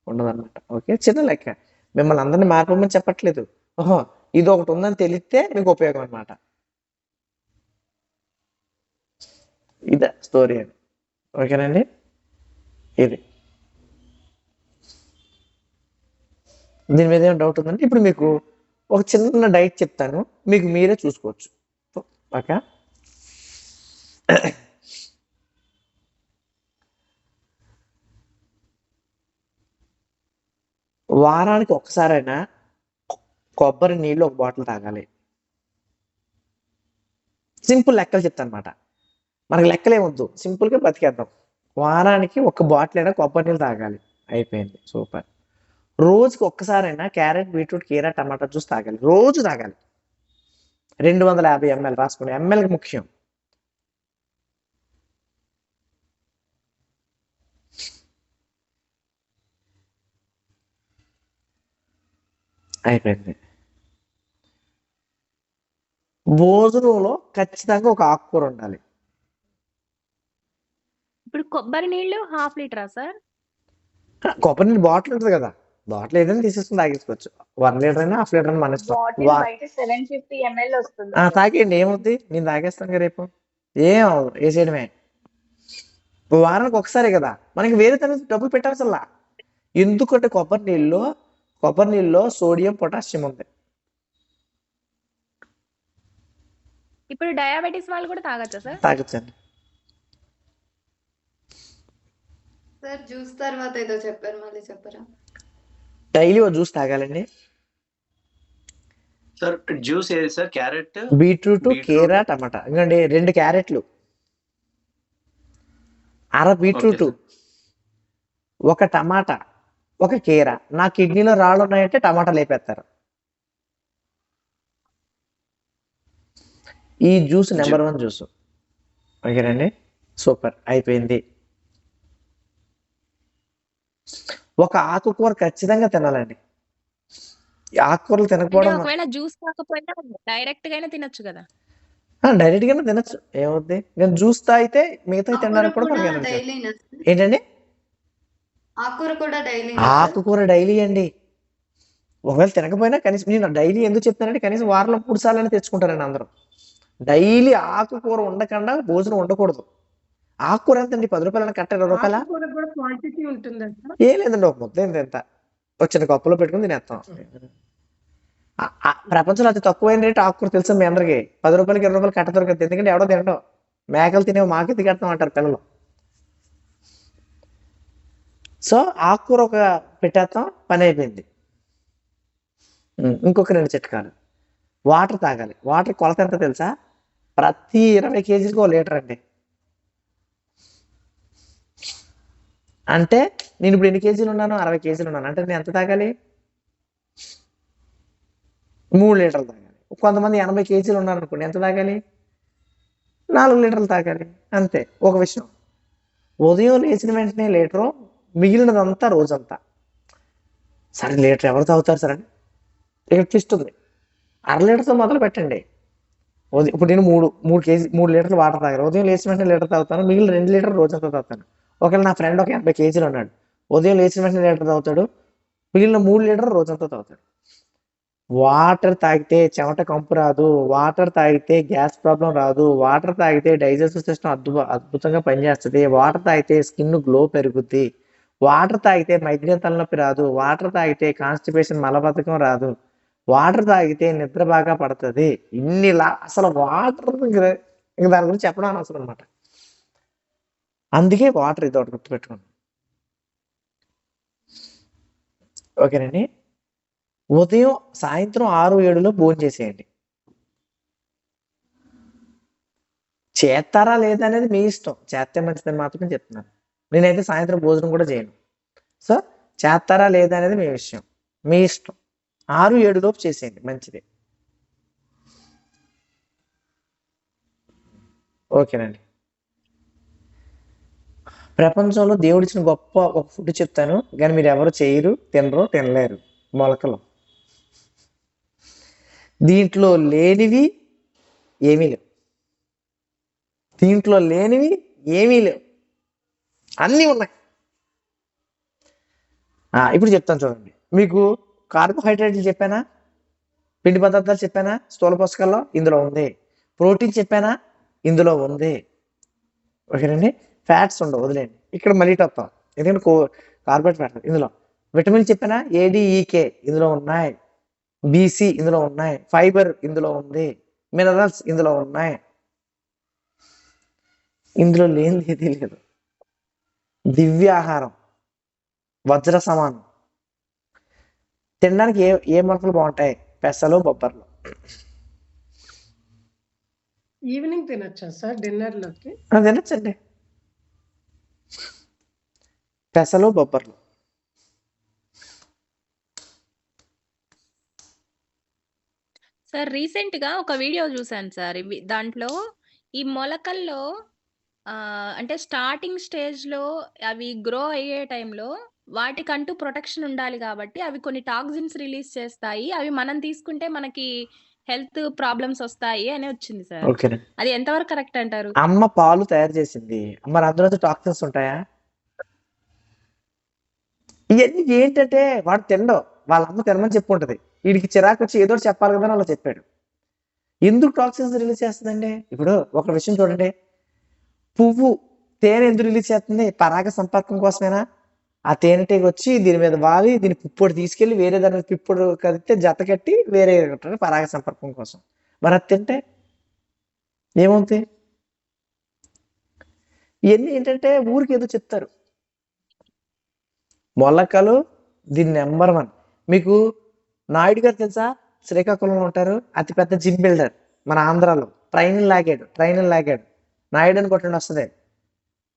ఉండదు అనమాట. ఓకే, చిన్న లెక్క. మిమ్మల్ని అందరినీ మార్పమని చెప్పట్లేదు. ఓహో, ఇది ఒకటి ఉందని తెలిస్తే మీకు ఉపయోగం అనమాట. ఇదే స్టోరీ అని. ఓకేనండి. ఇది దీని మీద ఏమైనా డౌట్ ఉందంటే ఇప్పుడు మీకు ఒక చిన్న డైట్ చెప్తాను, మీకు మీరే చూసుకోవచ్చు. ఓకే, వారానికి ఒక్కసారైనా కొబ్బరి నీళ్ళు ఒక బాటిల్ తాగాలి. సింపుల్ లెక్కలు చెప్తాను అనమాట. మనకి లెక్కలు ఏమొద్దు, సింపుల్గా బతికేద్దాం. వారానికి ఒక బాటిల్ అయినా కొబ్బరి నీళ్ళు తాగాలి. అయిపోయింది, సూపర్. రోజుకి ఒక్కసారైనా క్యారెట్, బీట్రూట్, కీరా, టమాటా జ్యూస్ తాగాలి. రోజు తాగాలి. 250 ml రాసుకోండి. ఎంఎల్కి ముఖ్యం. అయిపోయింది. భోజనంలో ఖచ్చితంగా ఒక ఆకుకూర ఉండాలి. ఇప్పుడు కొబ్బరి నీళ్ళు 1/2 లీటరా సార్? కొబ్బరి నీళ్ళు బాటిల్ ఉంటుంది కదా, బాటిల్ ఏదైనా తీసేసుకుని తాగేసుకోవచ్చు. 1 లీటర్ అయినా 1/2 లీటర్ అయినా మన ఇష్టం. బాటిల్ బయట 750 ml వస్తుంది. తాగేయండి, ఏమవుద్ది. నేను తాగేస్తాను రేపు, ఏం అవ్వదు, వేసేయడమే. వారానికి ఒకసారి కదా, మనకి వేరే తన డబ్బులు పెట్టాల్సల్లా. ఎందుకంటే కొబ్బరి నీళ్ళలో సోడియం, పొటాషియం ఉంది. ఇప్పుడు డయాబెటీస్ వాళ్ళు కూడా తాగొచ్చా సార్? తాగొచ్చండి. సార్ జ్యూస్ తర్వాత ఏదో చెప్పారు, మళ్ళీ చెప్పరా? డైలీ ఒక జ్యూస్ తాగాలండి. సార్ జ్యూస్ ఏది సార్? క్యారెట్, బీట్రూట్, కీరా, టమాటా. ఎందుకండి 2 క్యారెట్లు, అర బీట్రూట్, ఒక టమాటా, ఒక కీరా. నా కిడ్నీలో రాళ్ళు ఉన్నాయంటే టమాటా లేపేస్తారు. ఈ జ్యూస్ నెంబర్ 1 జ్యూస్. ఓకేనండి, సూపర్, అయిపోయింది. ఒక ఆకుకూర ఖచ్చితంగా తినాలండి. ఆకుకూరలు తినకపోవడం, ఒకవేళ జ్యూస్ కాకపోయినా డైరెక్ట్ గానే తినొచ్చు కదా? డైరెక్ట్ గానే తినచ్చు, ఏమవుద్ది. నేను జ్యూస్ తాగితే మిగతా తినడానికి కూడా ఏంటండి. ఆకుకూర డైలీ అండి. ఒకవేళ తినకపోయినా కనీసం, నేను డైలీ ఎందుకు చెప్తానంటే కనీసం వారంలో 3 సార్లు తెచ్చుకుంటారండి అందరూ. డైలీ ఆకుకూర ఉండకుండా భోజనం ఉండకూడదు. ఆకుకూర ఎంతండి? 10 రూపాయలు కట్ట, 20 రూపాయల. ఏం లేదండి, ఒక ముద్ద ఎంత ఒక చిన్న కప్పులో పెట్టుకుని తినేస్తాం. ప్రపంచంలో అతి తక్కువైన రేటు ఆకుకూర తెలుసా మీ అందరికి? 10 రూపాయలకి 20 రూపాయలు కట్ట దొరకదు. ఎందుకంటే ఎవడో తినడం, మేకలు తినేవి మాకెత్తి కడతాం అంటారు పిల్లలు. సో ఆకుకూర ఒక పెట్టేస్తాం, పని అయిపోయింది. ఇంకొక 2 చిట్కాలు. వాటర్ తాగాలి. వాటర్ కొలత ఎంత తెలుసా? ప్రతి 20 కేజీలకి 1 లీటర్ అండి. అంటే నేను ఇప్పుడు ఎన్ని కేజీలు ఉన్నాను? 60 కేజీలు ఉన్నాను. అంటే నేను ఎంత తాగాలి? 3 లీటర్లు తాగాలి. కొంతమంది 80 కేజీలు ఉన్నారు అనుకోండి, ఎంత తాగాలి? 4 లీటర్లు తాగాలి. అంతే. ఒక విషయం, ఉదయం లేచిన వెంటనే లీటరు, మిగిలినదంతా రోజంతా. సరే లీటర్ ఎవరు తాగుతారు సరే అని ఇక్కడ ట్విస్ట్ ఉంది. 1/2 లీటర్తో మొదలు పెట్టండి. ఇప్పుడు నేను 3 లీటర్లు వాటర్ తాగాను. ఉదయం లేచిన వెంటనే లీటర్ తాగుతాను, మిగిలిన 2 లీటర్లు రోజంతా తాగుతాను. ఒకవేళ నా ఫ్రెండ్ ఒక 80 కేజీలు ఉన్నాడు, ఉదయం లేచిన వెంటనే లీటర్ తాగుతాడు, మిగిలిన 3 లీటర్లు రోజంతా తాగుతాడు. వాటర్ తాగితే చెమట కంపు రాదు, వాటర్ తాగితే గ్యాస్ ప్రాబ్లం రాదు, వాటర్ తాగితే డైజెస్టివ్ సిస్టమ్ అద్భుతంగా పనిచేస్తుంది, వాటర్ తాగితే స్కిన్ గ్లో పెరుగుద్ది, వాటర్ తాగితే మైగ్రేన్ తలనొప్పి రాదు, వాటర్ తాగితే కాన్స్టిపేషన్ మలబద్ధకం రాదు, వాటర్ తాగితే నిద్ర బాగా పడుతుంది. అసలు వాటర్ ఇంక దాని గురించి చెప్పడం అనవసరం అనమాట. అందుకే వాటర్ ఇది ఒకటి గుర్తుపెట్టుకోండి. ఓకేనండి. ఉదయం సాయంత్రం 6-7లో భోజనం చేసేయండి. చేస్తారా లేదా అనేది మీ ఇష్టం. చేస్తే మంచిదని మాత్రమే చెప్తున్నాను. నేనైతే సాయంత్రం భోజనం కూడా చేయను. సో చేస్తారా లేదా అనేది మీ విషయం, మీ ఇష్టం. 6-7లోపు చేసేయండి, మంచిది. ఓకేనండి. ప్రపంచంలో దేవుడిచ్చిన గొప్ప ఒక ఫుడ్ చెప్తాను, కానీ మీరు ఎవరు చేయరు, తినరు, తినలేరు. మొలకలు. దీంట్లో లేనివి ఏమీ లేవు. దీంట్లో లేనివి ఏమీ లేవు, అన్నీ ఉన్నాయి. ఇప్పుడు చెప్తాను చూడండి. మీకు కార్బోహైడ్రేట్లు చెప్పానా? పిండి పదార్థాలు చెప్పానా? స్థూల పోషకాల్లో ఇందులో ఉంది. ప్రోటీన్ చెప్పానా? ఇందులో ఉంది. ఓకేనండి. ఫ్యాట్స్ ఉండవు, వదిలేండి. ఇక్కడ మళ్ళీ వస్తాం, ఎందుకంటే కార్బోహైడ్రేట్ ఫ్యాట్ ఇందులో. విటమిన్ చెప్పానా? ADEK ఇందులో ఉన్నాయి, BC ఇందులో ఉన్నాయి, ఫైబర్ ఇందులో ఉంది, మినరల్స్ ఇందులో ఉన్నాయి. ఇందులో లేనిది ఏదీ లేదు. దివ్యాహారం, వజ్ర సమానం. తినడానికి ఏ మొలకలు బాగుంటాయి? పెసలు, బొబ్బర్లు. ఈవినింగ్ తినొచ్చా సార్ డిన్నర్ లోకి? తినచ్చండి. పెసలు, బొబ్బర్లు. సార్ రీసెంట్ గా ఒక వీడియో చూసాను సార్. దాంట్లో ఈ మొలకల్లో అంటే స్టార్టింగ్ స్టేజ్ లో అవి గ్రో అయ్యే టైంలో వాటికంటూ ప్రొటెక్షన్ ఉండాలి కాబట్టి అవి కొన్ని టాక్సిన్స్ రిలీజ్ చేస్తాయి, అవి మనం తీసుకుంటే మనకి హెల్త్ ప్రాబ్లమ్స్ వస్తాయి అని వచ్చింది సార్. ఓకే. అది ఎంతవరకు కరెక్ట్ అంటారు? అమ్మ పాలు తయారు చేసింది, మరి అందులో టాక్సిన్స్ ఉంటాయా? ఇవన్నీ ఏంటంటే వాడు తినడం, వాళ్ళ అమ్మ తినమని చెప్పుంటది, వీడికి చిరాకు వచ్చి ఏదో చెప్పాలి కదా అని అలా చెప్పాడు. ఎందుకు టాక్సిన్స్ రిలీజ్ చేస్తుందండి? ఇప్పుడు ఒక విషయం చూడండి, పువ్వు తేనె ఎందుకు రిలీజ్ చేస్తుంది? పరాగ సంపర్కం కోసమేనా? ఆ తేనెటీగ వచ్చి దీని మీద వాలి దీని పుప్పొడి తీసుకెళ్లి వేరే దాని మీద పిప్పొడి కదితే జత కట్టి వేరే పరాగ సంపర్కం కోసం. మరి అది తింటే ఏమవుతుంది? ఇవన్నీ ఏంటంటే ఊరికి ఏదో చెప్తారు. మొలకలు దీని నెంబర్ 1. మీకు నాయుడు గారు తెలుసా? శ్రీకాకుళంలో ఉంటారు, అతిపెద్ద జిమ్ బిల్డర్ మన ఆంధ్రాలో. ట్రైన్ లాగాడు నాయుడు అని కొట్టండి వస్తుంది.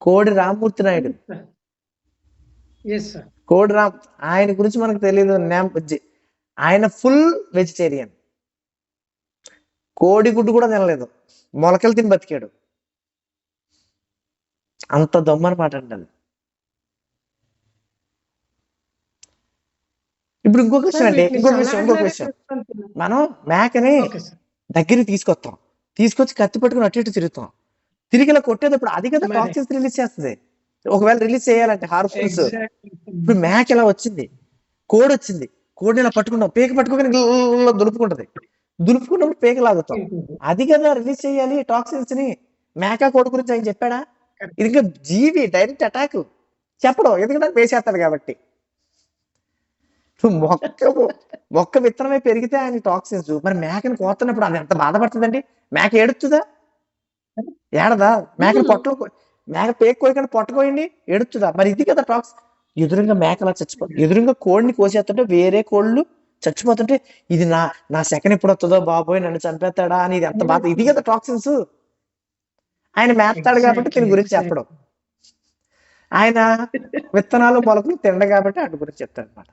కోడి రామ్మూర్తి నాయుడు. కోడి రామ్, ఆయన గురించి మనకు తెలియదు. ఆయన ఫుల్ వెజిటేరియన్, కోడి గుడ్డు కూడా తినలేదు, మొలకలు తిని బతికాడు. అంత దొమ్మనమాట అండి అది. ఇప్పుడు ఇంకొక విషయం, మనం మేకని దగ్గరికి తీసుకొచ్చి కత్తి పట్టుకుని అటు ఇటు తిరుగుతాం. తిరిగి ఇలా కొట్టేటప్పుడు అది కదా టాక్సిన్స్ రిలీజ్ చేస్తుంది. ఒకవేళ రిలీజ్ చేయాలంటే హార్మ్ఫుల్స్. ఇప్పుడు మేక ఇలా వచ్చింది, కోడి వచ్చింది, కోడిని ఇలా పట్టుకుంటాం, పీక పట్టుకోగానే దులుపుకున్నప్పుడు పీక లాగుతాం. అది కదా రిలీజ్ చేయాలి టాక్సిన్స్ ని. మేక కోడి గురించి ఆయన చెప్పాడా? ఇది ఇంకా జీవి, డైరెక్ట్ అటాక్ చెప్పడం, ఎందుకంటే వేసేస్తాడు కాబట్టి. మొక్క విత్తనమే పెరిగితే ఆయన టాక్సిన్స్. మరి మేకని కోస్తున్నప్పుడు అది ఎంత బాధపడుతుందండి? మేక ఏడుతుందా? ఏడదా? మేకని మేక పేక కోయకుండా పొట్టకోయండి, ఏడుతుందా? మరి ఇది కదా టాక్స్. ఎదురుగా మేకలా చచ్చిపోతుంది, ఎదురుగా కోడిని కోసేస్తుంటే వేరే కోళ్ళు చచ్చిపోతుంటే ఇది నా సెకండ్ ఎప్పుడు వస్తుందో బాబోయ్ నన్ను చంపేస్తాడా అని ఇది ఎంత బాధ. ఇది కదా టాక్సిన్స్. ఆయన మేస్తాడు కాబట్టి దీని గురించి చెప్పడం, ఆయన విత్తనాలు మొలకలు తిండ కాబట్టి వాటి గురించి చెప్తాడు అనమాట.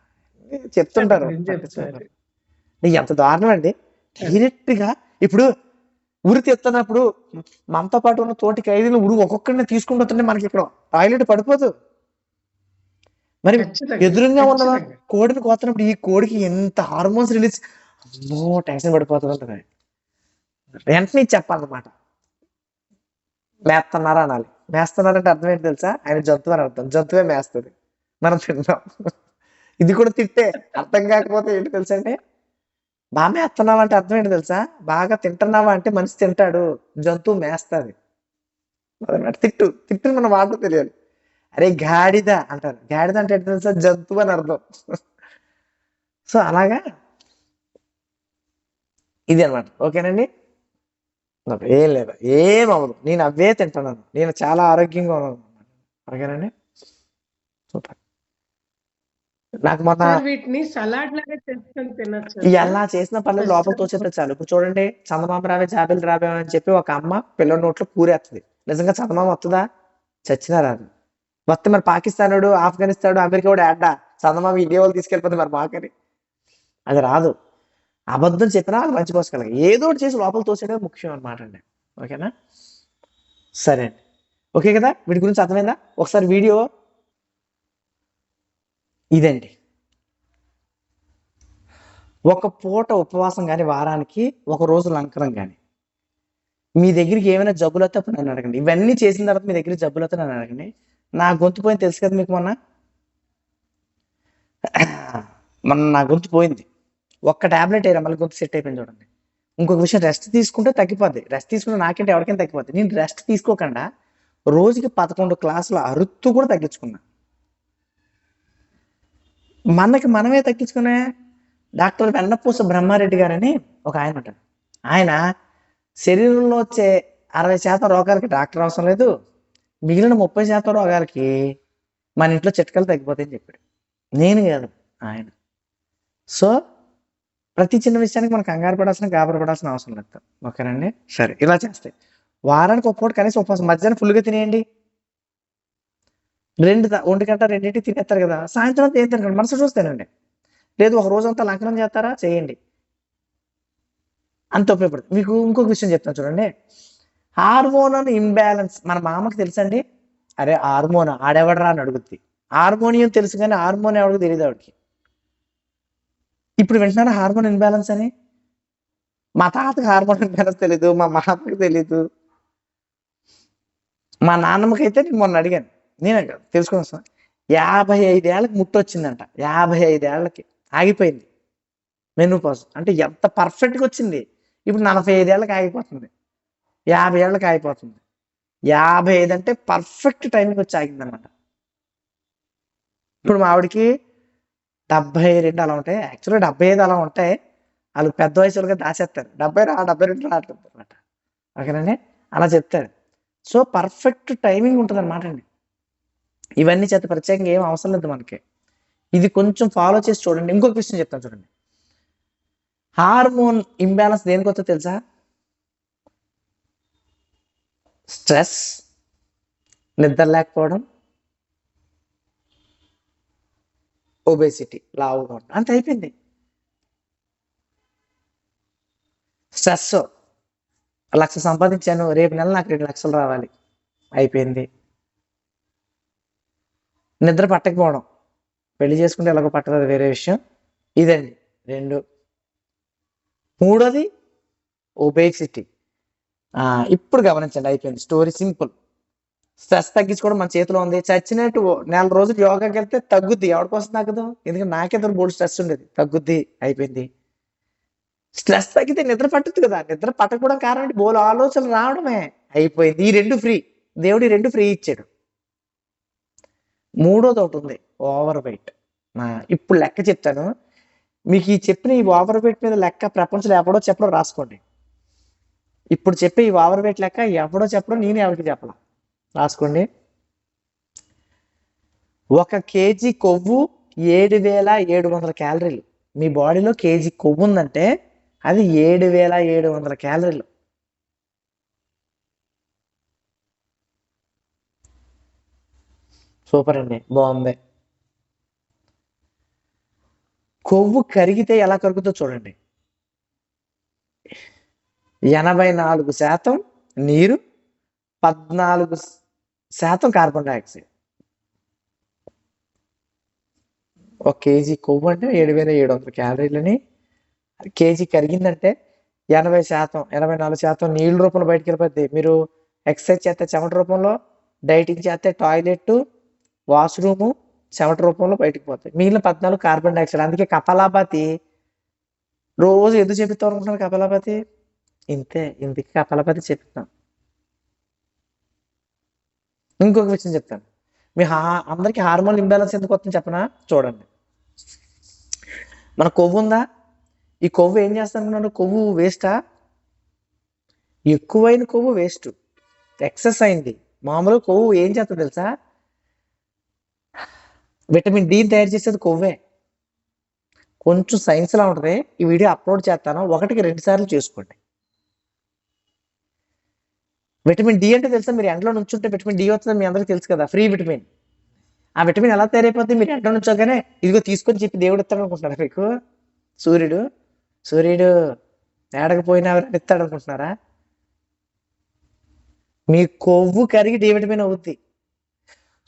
చెప్తుంటారు చెప్తారు. ఎంత దారుణం అండి. డైరెక్ట్ గా ఇప్పుడు ఉరి తెస్తున్నప్పుడు మనతో పాటు ఉన్న తోటి ఖైదీలు ఉరి ఒక్కొక్కరిని తీసుకుంటుంటే మనకి ఇక్కడ టాయిలెట్ పడిపోదు. మరి ఎదురుగా ఉన్న కోడిని కోస్తున్నప్పుడు ఈ కోడికి ఎంత హార్మోన్స్ రిలీజ్, అమ్మో టెన్షన్ పడిపోతుంది ఉంటుంది. వెంటనే చెప్పాలన్నమాట, మేస్తున్నారా అనాలి. మేస్తున్నారంటే అర్థం ఏంటి తెలుసా? ఆయన జంతువు అని అర్థం, జంతువే మేస్తుంది, మనం తింటాం. ఇది కూడా తిట్టే. అర్థం కాకపోతే ఏంటి తెలుసా అండి, బాగా మేస్తున్నావా అంటే అర్థం ఏంటి తెలుసా? బాగా తింటున్నావా అంటే మనిషి తింటాడు, జంతువు మేస్తుంది. తిట్టు మన వాటర్ తెలియాలి. అరే గాడిద అంటారు, గాడిద అంటే ఏంటి తెలుసా? జంతువు అని అర్థం. సో అలాగా ఇది అనమాట. ఓకేనండి, ఏం లేదు, ఏం అవ్వదు, నేను అవే తింటున్నాను, నేను చాలా ఆరోగ్యంగా ఉన్నాను. ఓకేనండి, సూపర్. నాకు మొన్న వీటిని సలాడ్ లాగా చేసుకొని తినొచ్చు. ఎలా చేసిన పనులు లోపల తోచేస్తే చాలు. ఇప్పుడు చూడండి, చందమామ రావే జాబిలు రావే అని చెప్పి ఒక అమ్మ పిల్లల నోట్లో కూరేస్తుంది. నిజంగా చందమామ వస్తుందా? చచ్చినా రాదు. వస్తే మరి పాకిస్తానుడు, ఆఫ్ఘనిస్తాను, అమెరికా కూడా యాడ్డా చందమామ ఇండియా వాళ్ళు తీసుకెళ్ళిపోతుంది మరి మాకని, అది రాదు. అబద్ధం చెప్పినా అది మంచి పోసుకోగలగా, ఏదో ఒకటి చేసి లోపల తోసేయడం ముఖ్యం అనమాట అండి. ఓకేనా, సరే అండి, ఓకే కదా, వీటి గురించి అర్థమైందా? ఒకసారి వీడియో ఇదండి. ఒక పూట ఉపవాసం కానీ, వారానికి ఒక రోజు లంకనం కానీ, మీ దగ్గరికి ఏమైనా జబ్బులు వస్తే అప్పుడు నన్ను అడగండి. ఇవన్నీ చేసిన తర్వాత మీ దగ్గర జబ్బులు వస్తే నన్ను అడగండి. నా గొంతు పోయింది తెలుసు కదా మీకు, మొన్న నా గొంతు పోయింది. ఒక్క టాబ్లెట్ వేయరా మళ్ళీ గొంతు సెట్ అయిపోయింది చూడండి. ఇంకొక విషయం, రెస్ట్ తీసుకుంటే తగ్గిపోద్ది. రెస్ట్ తీసుకుంటే నాకంటే ఎవరికైనా తగ్గిపోద్ది. నేను రెస్ట్ తీసుకోకుండా రోజుకి 11 క్లాసుల అరుత్తు కూడా తగ్గించుకున్నా. మనమే తగ్గించుకునే. డాక్టర్ వెన్నపూస బ్రహ్మారెడ్డి గారని ఒక ఆయన ఉంటాడు. ఆయన శరీరంలో వచ్చే 60% రోగాలకి డాక్టర్ అవసరం లేదు, మిగిలిన 30% రోగాలకి మన ఇంట్లో చిట్కాలు తగ్గిపోతాయని చెప్పాడు. నేను కాదు, ఆయన. సో ప్రతి చిన్న విషయానికి మనం కంగారు పడాల్సిన, గాబర పడాల్సిన అవసరం లేదు. ఓకేనండి, సరే. ఇలా చేస్తే వారానికి ఒక పూట కనీసం ఉపవాసం, మధ్యాహ్నం ఫుల్గా తినేయండి. 1 గంట 2 తినేస్తారు కదా, సాయంత్రం ఏం తినకండి, మనసు చూస్తానండి. లేదు ఒక రోజంతా లంకనం చేస్తారా, చేయండి, అంత ఉపయోగపడుతుంది. మీకు ఇంకొక విషయం చెప్తాను చూడండి, హార్మోనల్ ఇంబ్యాలెన్స్ మన మామకి తెలుసండి. అరే హార్మోన్ ఆడెవడరా అని అడుగుద్ది. హార్మోనియం తెలుసు కానీ హార్మోన్ ఎవరికి తెలియదు ఆవిడకి. ఇప్పుడు వింటున్నారా హార్మోన్ ఇన్బ్యాలెన్స్ అని? మా తాతకి హార్మోన్ ఇన్బ్యాలెన్స్ తెలీదు, మా మామకి తెలీదు, మా నాన్నమ్మకైతే నేను మొన్న అడిగాను, నేనే తెలుసుకున్నాను సార్. 55 ఏళ్ళకి ముట్టొచ్చిందంట, 55 ఏళ్ళకి ఆగిపోయింది మెనోపాజ్. అంటే ఎంత పర్ఫెక్ట్గా వచ్చింది. ఇప్పుడు 45 ఏళ్ళకి ఆగిపోతుంది, 50 ఏళ్ళకి ఆగిపోతుంది. 55 అంటే పర్ఫెక్ట్ టైంకి వచ్చి ఆగిందనమాట. ఇప్పుడు మా ఆవిడకి 72 అలా ఉంటాయి, యాక్చువల్గా 75 అలా ఉంటాయి. వాళ్ళు పెద్ద వయసులుగా దాచేస్తారు, 72 రావట్లేదు అనమాట. ఓకేనండి, అలా చెప్తారు. సో పర్ఫెక్ట్ టైమింగ్ ఉంటుంది అనమాట అండి. ఇవన్నీ చేత ప్రత్యేకంగా ఏం అవసరం లేదు మనకి. ఇది కొంచెం ఫాలో చేసి చూడండి. ఇంకొక విషయం చెప్తాను చూడండి, హార్మోన్ ఇంబ్యాలెన్స్ దేనికి వస్తుందో తెలుసా? స్ట్రెస్, నిద్ర లేకపోవడం, ఒబేసిటీ, లావుగా ఉండడం, అంత అయిపోయింది. స్ట్రెస్, 1 లక్ష సంపాదించాను, రేపు నెల నాకు 2 లక్షలు రావాలి, అయిపోయింది. నిద్ర పట్టకపోవడం, పెళ్లి చేసుకుంటే ఎలాగో పట్టదు, అది వేరే విషయం. ఇదండి 2. 3వది ఒబేసిటీ. ఇప్పుడు గమనించండి, అయిపోయింది స్టోరీ, సింపుల్. స్ట్రెస్ తగ్గించుకోవడం మన చేతిలో ఉంది. చచ్చినట్టు 4 రోజులు యోగాకి వెళ్తే తగ్గుద్ది. ఎవరికోసం తగ్గదు? ఎందుకంటే నాకేదో బోల్డ్ స్ట్రెస్ ఉండేది, తగ్గుద్ది, అయిపోయింది. స్ట్రెస్ తగ్గితే నిద్ర పట్టుద్ది కదా, నిద్ర పట్టకపోవడం కారణం ఏంటి? బోలు ఆలోచనలు రావడమే, అయిపోయింది. ఈ 2 ఫ్రీ, దేవుడు ఈ 2 ఫ్రీ ఇచ్చాడు. 3వది ఒకటి ఉంది, ఓవర్ వెయిట్. ఇప్పుడు లెక్క చెప్తాను మీకు. ఈ చెప్పిన ఈ ఓవర్ వెయిట్ మీద లెక్క ప్రపంచంలో ఎవడో చెప్పడం రాసుకోండి. ఇప్పుడు చెప్పే ఈ ఓవర్ వెయిట్ లెక్క ఎవడో చెప్పడం, నేను ఎవరికి చెప్పలా, రాసుకోండి. 1 కేజీ కొవ్వు 7,700 క్యాలరీలు. మీ బాడీలో కేజీ కొవ్వు ఉందంటే అది 7,700 క్యాలరీలు. సూపర్ అండి, బాగుంది. కొవ్వు కరిగితే ఎలా కరుగుతో చూడండి. 84% నీరు, 14% కార్బన్ డైఆక్సైడ్. 1 కేజీ కొవ్వు అంటే 7,700 క్యాలరీలని కేజీ కరిగిందంటే 84% నీళ్ళ రూపంలో బయటకు వెళ్ళిపోద్ది. మీరు ఎక్సర్సైజ్ చేస్తే చెమట రూపంలో, డైటింగ్ చేస్తే టాయిలెట్, వాష్రూము చెమట రూపంలో బయటకు పోతాయి. మిగిలిన 14 కార్బన్ డైఆక్సైడ్. అందుకే కపాలభాతి రోజు ఎందుకు చెప్తాం అనుకుంటున్నారు? కపాలభాతి ఇందుకే కపాలభాతి చెప్తాం. ఇంకొక విషయం చెప్తాను. అందరికి హార్మోన్ ఇంబ్యాలెన్స్ ఎందుకు వస్తుంది చెప్పనా? చూడండి, మన కొవ్వు ఉందా, ఈ కొవ్వు ఏం చేస్తాను? కొవ్వు వేస్టా? ఎక్కువైన కొవ్వు వేస్ట్, ఎక్సెస్ అయింది. మామూలుగా కొవ్వు ఏం చేస్తుంది తెలుసా? విటమిన్ డి తయారు చేసేది కొవ్వే. కొంచెం సైన్స్ లా ఉంటుంది. ఈ వీడియో అప్లోడ్ చేస్తాను, 1కి 2 సార్లు చేసుకోండి. విటమిన్ డి అంటే తెలుసా? మీరు ఎండలో నుంచుంటే విటమిన్ డి వస్తుంది, మీ అందరికీ తెలుసు కదా, ఫ్రీ విటమిన్. ఆ విటమిన్ ఎలా తయారైపోతుంది? మీరు ఎండలో నుంచోగానే ఇదిగో తీసుకొని చెప్పి దేవుడు ఇస్తాడు అనుకుంటున్నారా? మీకు సూర్యుడు ఏడకపోయినా ఇస్తాడు అనుకుంటున్నారా? మీ కొవ్వు కరిగి డి విటమిన్ అవుద్ది.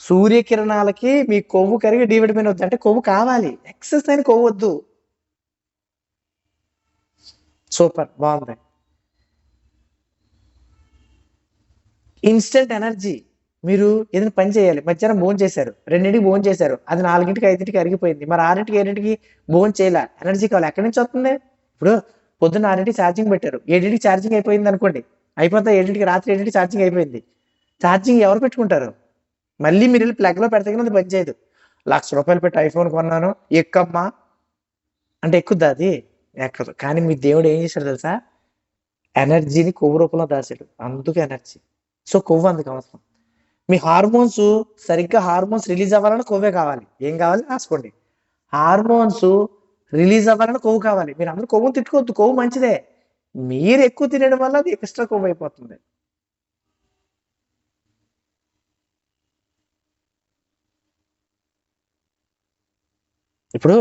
సూర్యకిరణాలకి మీ కొవ్వు కరిగి డి విటమిన్ అవుద్ది. అంటే కొవ్వు కావాలి, ఎక్సెస్ అయిన కొవ్వు వద్దు. సూపర్, బాగుంది. Instant energy. మీరు ఏదైనా పని చేయాలి, మధ్యాహ్నం భోజనం చేశారు, 2ంటికి భోజనం చేశారు, అది 4ంటికి 5ంటికి అరిగిపోయింది, మరి 6ంటికి 7ంటికి భోజనం చేయాల, ఎనర్జీ కావాలి. ఎక్కడి నుంచి వస్తుంది? ఇప్పుడు పొద్దున్న 6ంటికి ఛార్జింగ్ పెట్టారు, 7ంటికి ఛార్జింగ్ అయిపోయింది అనుకోండి, అయిపోతే 7ంటికి రాత్రి 7ంటికి ఛార్జింగ్ అయిపోయింది. ఛార్జింగ్ ఎవరు పెట్టుకుంటారు? మళ్ళీ మీరు వెళ్ళి ప్లగ్లో పెడితే అది పని చేయదు. ₹1,00,000 పెట్టి ఐఫోన్ కొన్నాను, ఎక్కమ్మా అంటే ఎక్కుద్దా? అది ఎక్కదు. కానీ మీ దేవుడు ఏం చేశాడు తెలుసా? ఎనర్జీని కొవ్వు రూపంలో దాచాడు. అందుకు ఎనర్జీ. సో కొవ్వు అందుకు అవసరం. మీ హార్మోన్స్ సరిగ్గా రిలీజ్ అవ్వాలని కొవ్వే కావాలి. ఏం కావాలి రాసుకోండి. హార్మోన్స్ రిలీజ్ అవ్వాలని కొవ్వు కావాలి. మీరు అందరూ కొవ్వును తిట్టుకోవద్దు, కొవ్వు మంచిదే. మీరు ఎక్కువ తినడం వల్ల అది ఎక్స్ట్రా కొవ్వు అయిపోతుంది. ఇప్పుడు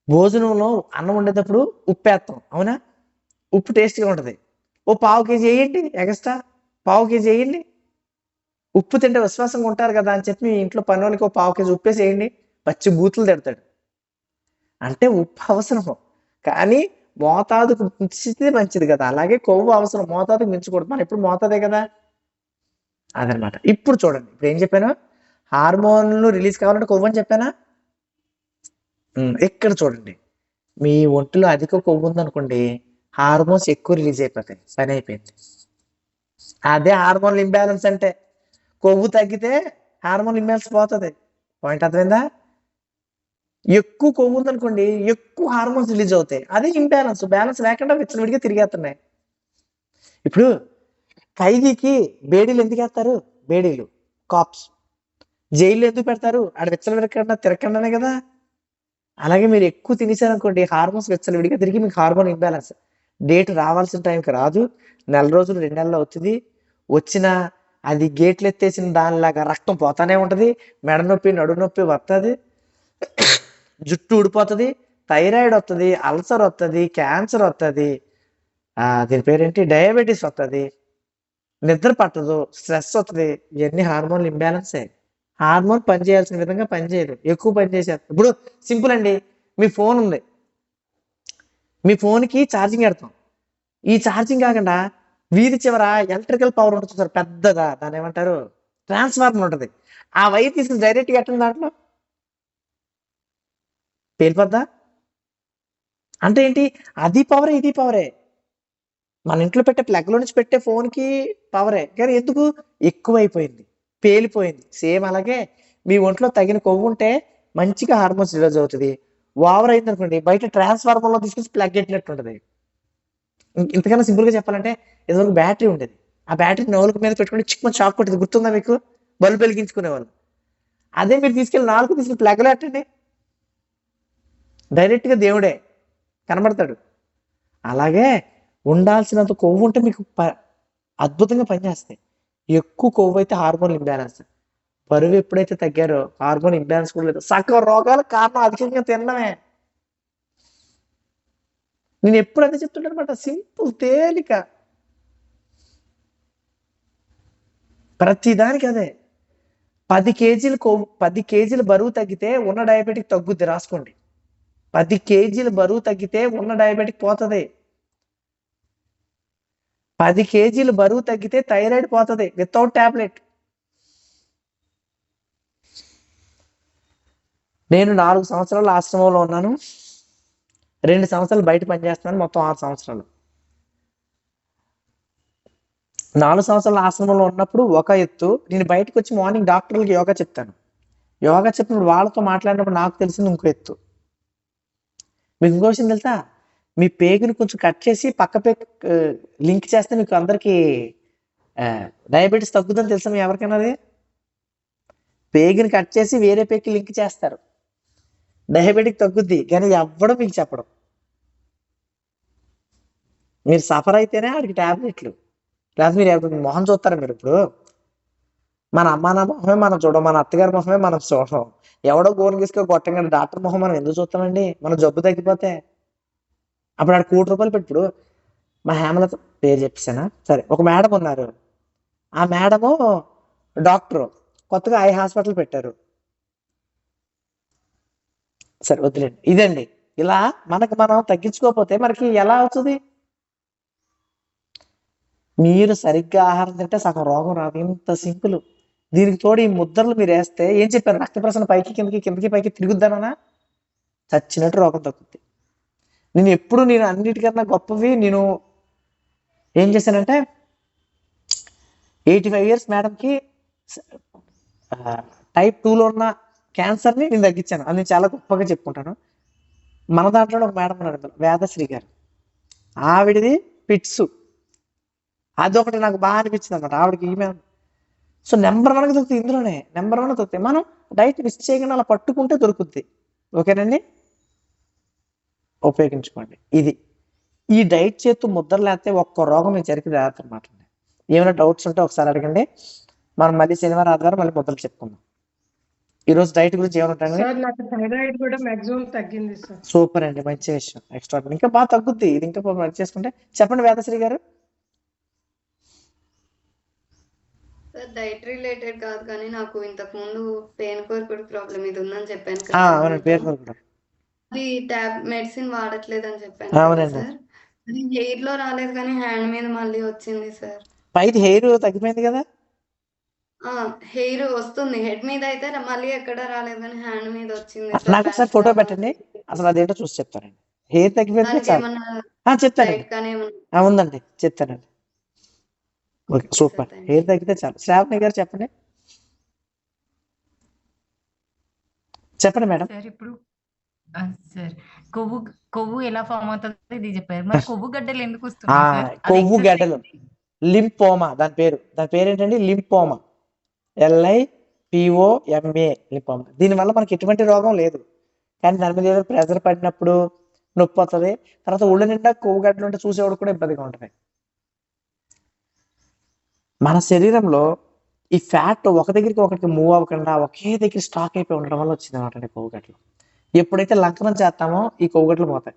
భోజనంలో అన్నం వండేటప్పుడు ఉప్పు వేస్తాం, అవునా? ఉప్పు టేస్ట్గా ఉంటుంది. ఓ 1/2 కేజీ వేయండి, ఎక్స్ట్రా 1/2 కేజీ వేయండి. ఉప్పు తింటే విశ్వాసంగా ఉంటారు కదా అని చెప్పి మీ ఇంట్లో పనులకి ఓ 1/2 కేజీ ఉప్పేసి వేయండి, పచ్చి బూతులు తిడతాడు. అంటే ఉప్పు అవసరం, కానీ మోతాదుకు మించితే మంచిది కదా. అలాగే కొవ్వు అవసరం, మోతాదుకు మించకూడదు. మనం ఎప్పుడు మోతాదే కదా, అదనమాట. ఇప్పుడు చూడండి, ఇప్పుడు ఏం చెప్పాను? హార్మోన్లు రిలీజ్ కావాలంటే కొవ్వు అని చెప్పానా? ఇక్కడ చూడండి, మీ ఒంటిలో అధిక కొవ్వు ఉందనుకోండి, హార్మోన్స్ ఎక్కువ రిలీజ్ అయిపోతాయి, పని అయిపోయింది. అదే హార్మోన్ ఇంబ్యాలెన్స్ అంటే. కొవ్వు తగ్గితే హార్మోన్ ఇంబ్యాలెన్స్ పోతుంది. పాయింట్ అర్థమైందా? ఎక్కువ కొవ్వు ఉందనుకోండి, ఎక్కువ హార్మోన్స్ రిలీజ్ అవుతాయి, అదే ఇంబ్యాలెన్స్. బ్యాలెన్స్ లేకుండా విచ్చలవిడిగా తిరిగేస్తున్నాయి. ఇప్పుడు ఖైదీకి బేడీలు ఎందుకు వేస్తారు? బేడీలు కాప్స్. జైల్లో ఎందుకు పెడతారు? ఆడ విచ్చలవిడకుండా తిరగకుండానే కదా. అలాగే మీరు ఎక్కువ తినేసారనుకోండి, హార్మోన్స్ విచ్చలవిడిగా తిరిగి మీకు హార్మోన్ ఇంబ్యాలెన్స్. డేట్ రావాల్సిన టైంకి రాదు, 1 రోజులు 2 నెలలు అవుతుంది. వచ్చిన అది గేట్లు ఎత్తేసిన దానిలాగా రక్తం పోతానే ఉంటుంది, మెడ నొప్పి నడుము నొప్పి వస్తుంది, జుట్టు ఊడిపోతుంది, థైరాయిడ్ వస్తుంది, అల్సర్ వస్తుంది, క్యాన్సర్ వస్తుంది, దీని పేరేంటి డయాబెటీస్ వస్తుంది, నిద్ర పట్టదు, స్ట్రెస్ వస్తుంది. ఇవన్నీ హార్మోన్ ఇంబ్యాలెన్సే. హార్మోన్ పనిచేయాల్సిన విధంగా పనిచేయదు, ఎక్కువ పనిచేసేది. ఇప్పుడు సింపుల్ అండి, మీ ఫోన్ ఉంది, మీ ఫోన్కి ఛార్జింగ్ పెడతాం. ఈ ఛార్జింగ్ కాకుండా వీధి చివర ఎలక్ట్రికల్ పవర్ ఉంటుంది సార్, పెద్దగా, దాన్ని ఏమంటారు, ట్రాన్స్ఫార్మర్ ఉంటుంది. ఆ వైర్ తీసుకుని డైరెక్ట్గా ఎట్టండి, దాంట్లో పేలిపోద్దా? అంటే ఏంటి? అది పవరే, ఇది పవరే. మన ఇంట్లో పెట్టే ప్లగ్లో నుంచి పెట్టే ఫోన్కి పవరే, కానీ ఎందుకు ఎక్కువైపోయింది, పేలిపోయింది. సేమ్ అలాగే మీ ఒంట్లో తగిన కొవ్వు ఉంటే మంచిగా హార్మోన్స్ రిలీజ్ అవుతుంది. ఓవర్ అయింది అనుకోండి, బయట ట్రాన్స్ఫార్మర్లో తీసుకొచ్చి ప్లగ్ పెట్టినట్టు ఉంటుంది. ఇంతకన్నా సింపుల్గా చెప్పాలంటే, ఏదో ఒక బ్యాటరీ ఉండేది, ఆ బ్యాటరీ నోలుక మీద పెట్టుకుని చిక్కుమని షాక్ కొట్టేది, గుర్తుందా మీకు? బల్బు వెలిగించుకునేవాళ్ళు. ఆ అదే మీరు తీసుకెళ్ళి 4 తీసుకెళ్ళి ప్లగ్లో పెట్టండి, డైరెక్ట్గా దేవుడే కనబడతాడు. అలాగే ఉండాల్సినంత కొవ్వు ఉంటే మీకు అద్భుతంగా పనిచేస్తాయి. ఎక్కువ కొవ్వు అయితే హార్మోన్ ఇంబ్యాలెన్స్. బరువు ఎప్పుడైతే తగ్గారో హార్మోన్ ఇంబ్యాలెన్స్ కూడా లేదు. సగం రోగాలకు కారణం అధికంగా తినడమే. నేను ఎప్పుడు అదే చెప్తుంటాను అనమాట, సింపుల్, తేలిక, ప్రతిదానికి అదే. 10 కేజీలు కొవ్వు 10 కేజీలు బరువు తగ్గితే ఉన్న డయాబెటిక్ తగ్గుద్ది, రాసుకోండి. 10 కేజీలు బరువు తగ్గితే ఉన్న డయాబెటిక్ పోతుంది. 10 కేజీలు బరువు తగ్గితే థైరాయిడ్ పోతుంది వితౌట్ టాబ్లెట్. నేను 4 సంవత్సరాలు ఆశ్రమంలో ఉన్నాను, 2 సంవత్సరాలు బయట పనిచేస్తున్నాను, మొత్తం 6 సంవత్సరాలు. 4 సంవత్సరాల ఆశ్రమంలో ఉన్నప్పుడు ఒక ఎత్తు, నేను బయటకు వచ్చి మార్నింగ్ డాక్టర్లకి యోగా చెప్తాను. యోగా చెప్పినప్పుడు వాళ్ళతో మాట్లాడినప్పుడు నాకు తెలిసింది ఇంకో ఎత్తు. మీకు ఇంకో విషయం తెలుసా, మీ పేగుని కొంచెం కట్ చేసి పక్క పేగు లింక్ చేస్తే మీకు అందరికీ డయాబెటీస్ తగ్గుదని తెలుసా మీ ఎవరికైనా? అది పేగుని కట్ చేసి వేరే పేగుకి లింక్ చేస్తారు, డయాబెటిక్ తగ్గుద్ది. కానీ ఎవ్వడం మీకు చెప్పడం. మీరు సఫర్ అయితేనే ఆడికి టాబ్లెట్లు, లేదా మీరు మొహం చూస్తారు. మీరు ఇప్పుడు మన అమ్మ నా మొహమే మనం చూడం, మన అత్తగారి మొహమే మనం చూడం. ఎవడో గోరు గీసుకొని కొట్టంగా డాక్టర్ మొహం మనం ఎందుకు చూస్తామండి? మన జబ్బు తగ్గిపోతే అప్పుడు ఆడు ₹1,00,00,000 పెట్టి. ఇప్పుడు మా హేమలత పేరు చెప్పేసానా? సరే, ఒక మేడం ఉన్నారు. ఆ మేడము డాక్టరు, కొత్తగా ఐ హాస్పిటల్ పెట్టారు. సరే వద్దులేండి. ఇదండి, ఇలా మనకి మనం తగ్గించుకోకపోతే మనకి ఎలా అవుతుంది? మీరు సరిగ్గా ఆహారం తింటే సగం రోగం రాదు, ఇంత సింపుల్. దీనికి తోడు ఈ ముద్రలు మీరు వేస్తే ఏం చెప్పారు? రక్త ప్రసరణ పైకి కిందకి కిందకి పైకి తిరుగుద్దానా? చచ్చినట్టు రోగం తగ్గుద్ది. నేను అన్నిటికన్నా గొప్పవి నేను ఏం చేశానంటే, 85 years మేడంకి type 2లో ఉన్న క్యాన్సర్ని నేను తగ్గించాను. అది నేను చాలా గొప్పగా చెప్పుకుంటాను. మన దాంట్లో ఒక మేడం ఉన్నాడు, వేదశ్రీ గారు. ఆవిడది పిట్స్, అదొకటి నాకు బాగా అనిపించింది అనమాట. ఆవిడకి ఈమె సో నెంబర్ 1గా దొరుకుతుంది, ఇందులోనే నెంబర్ 1 దొరుకుతాయి. మనం డైట్ మిస్ చేయకుండా అలా పట్టుకుంటే దొరుకుద్ది. ఓకేనండి, ఉపయోగించుకోండి. ఇది ఈ డైట్ చేస్తూ ముద్ర లేకపోతే ఒక్క రోగం మీకు జరిగి రాదన్నమాట. ఏమైనా డౌట్స్ ఉంటే ఒకసారి అడగండి. మనం మళ్ళీ శనివారం ఆదివారం మళ్ళీ ముద్రలు చెప్పుకుందాం. ఈరోజు డైట్ గురించి ఏమైనా ఉంటాయండి? సార్ నాకు థైరాయిడ్ కూడా మాక్సిమం తగ్గింది సార్. సూపర్ అండి, మంచి విషయం. ఎక్స్ట్రా ఇంకా బాగా తగ్గుద్ది. ఇది ఇంకా మంచి చేసుకుంటే. చెప్పండి వేదశ్రీ గారు. సార్ డైట్ రిలేటెడ్ కాదు కానీ నాకు ఇంతకు ముందు పెయిన్ కోర్కుడ్ ప్రాబ్లం ఇది ఉందని చెప్పాను అవునండి, పేరు కూడా అది మెడిసిన్ వాడట్లేదని చెప్పాను. అవునండి. సార్ అది హెయిర్ లో రాలేదు కానీ హ్యాండ్ మీద మళ్ళీ వచ్చింది సార్. పైది హెయిర్ తగ్గిపోయింది కదా? హెయిర్ వస్తుంది, హెడ్ మీద అయితే మళ్ళీ ఎక్కడ రాలేదు కానీ హ్యాండ్ మీద వచ్చింది. నాకు ఒకసారి ఫోటో పెట్టండి, అసలు అదేంటో చూసి చెప్తానండి. హెయిర్ తగ్గిపోయింది చెప్తానండి. ఉందండి, చెప్తానండి. Okay, super. హెయిర్ తగ్గితే చాలు. శ్రావణి గారు చెప్పండి. చెప్పండి మేడం. సార్ ఇప్పుడు సార్ కొవ్వు ఎలా ఫామ్ అవుతుంది ఇది చెప్పారు. మరి కొవ్వు గడ్డలు ఎందుకు వస్తున్నాయి సార్? కొవ్వు గడ్డలు లింపోమా, దాని పేరు ఏంటండి? Lymphoma, LIPOMA, lymphoma. దీనివల్ల మనకి ఎటువంటి రోగం లేదు, కానీ దాని మీద ఏదో ప్రెజర్ పడినప్పుడు నొప్పి వస్తుంది. తర్వాత ఒళ్ళు నిండా కొవ్వు గడ్డలు ఉంటే చూసేవాడు కూడా ఇబ్బందిగా ఉంటుంది. మన శరీరంలో ఈ ఫ్యాట్ ఒక దగ్గరికి ఒకటికి మూవ్ అవ్వకుండా ఒకే దగ్గర స్టాక్ అయిపోయి ఉండడం వల్ల వచ్చింది అనమాట కొవ్వు గడ్డలు. ఎప్పుడైతే లంకనం చేస్తామో ఈ కొవ్వు గడ్డలు పోతాయి.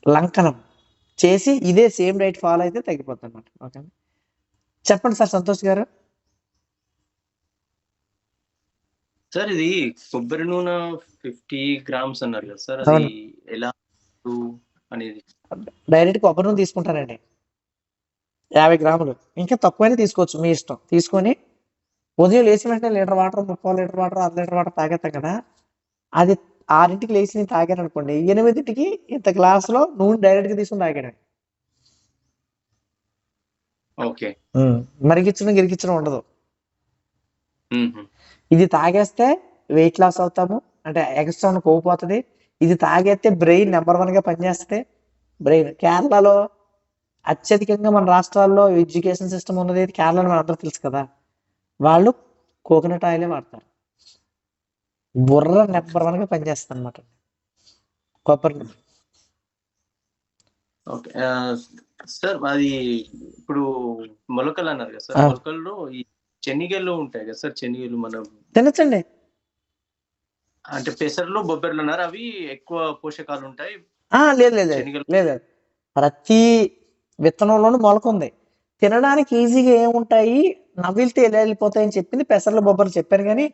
లంకనం చేసి ఇదే సేమ్ డైట్ ఫాలో అయితే తగ్గిపోతుంది అనమాట. ఓకే, చెప్పండి సార్ సంతోష్ గారు. సార్ ఇది కొబ్బరి నూనె 50 grams అన్నారు కదా సార్, అది ఎలా అనేది? డైరెక్ట్ కొబ్బరి నూనె తీసుకుంటానండి, 50 గ్రాములు. ఇంకా తక్కువైనా తీసుకోవచ్చు, మీ ఇష్టం. తీసుకొని ఉదయం లేచి వెంటనే litre water, 30 litre water, 1 litre water తాగేస్తాం కదా, అది 6ంటికి లేచి నేను తాగాను అనుకోండి, 8ంటికి ఇంత గ్లాసులో నూనె డైరెక్ట్గా తీసుకుని తాగాను. ఓకే, మరిగించడం గిరిగించడం ఉండదు. ఇది తాగేస్తే వెయిట్ లాస్ అవుతాము, అంటే ఎక్స్ట్రా కొవ్వు పోతుంది. ఇది తాగేస్తే బ్రెయిన్ నెంబర్ 1గా పనిచేస్తుంది. బ్రెయిన్ కేరళలో అత్యధికంగా మన రాష్ట్రాల్లో ఎడ్యుకేషన్ సిస్టమ్ ఉన్నది కేరళలో, మన అందరూ తెలుసు కదా. వాళ్ళు కోకోనట్ ఆయిలే వాడతారు. బుర్ర నెంబర్ 1గా పనిచేస్తుంది అనమాట కొబ్బరి నూనె. ఓకే. సార్ అది ఇప్పుడు మొలకలు అన్నారు కదా సార్, ఆ. మొలకల్లో ఈ శనిగలు ఉంటాయి కదా సార్, శనిగలు మనం తినచ్చండి. అంటే పెసర్లు బొబ్బర్లు అన్నారు, అవి ఎక్కువ పోషకాలు ఉంటాయి. లేదు లేదు శనిగలు లేదు, ప్రతి విత్తనంలోనూ మొలక ఉంది. తినడానికి ఈజీగా ఏముంటాయి, నవ్విలితే ఎలా వెళ్ళిపోతాయని చెప్పింది పెసర్లు బొబ్బర్లు చెప్పాను. కానీ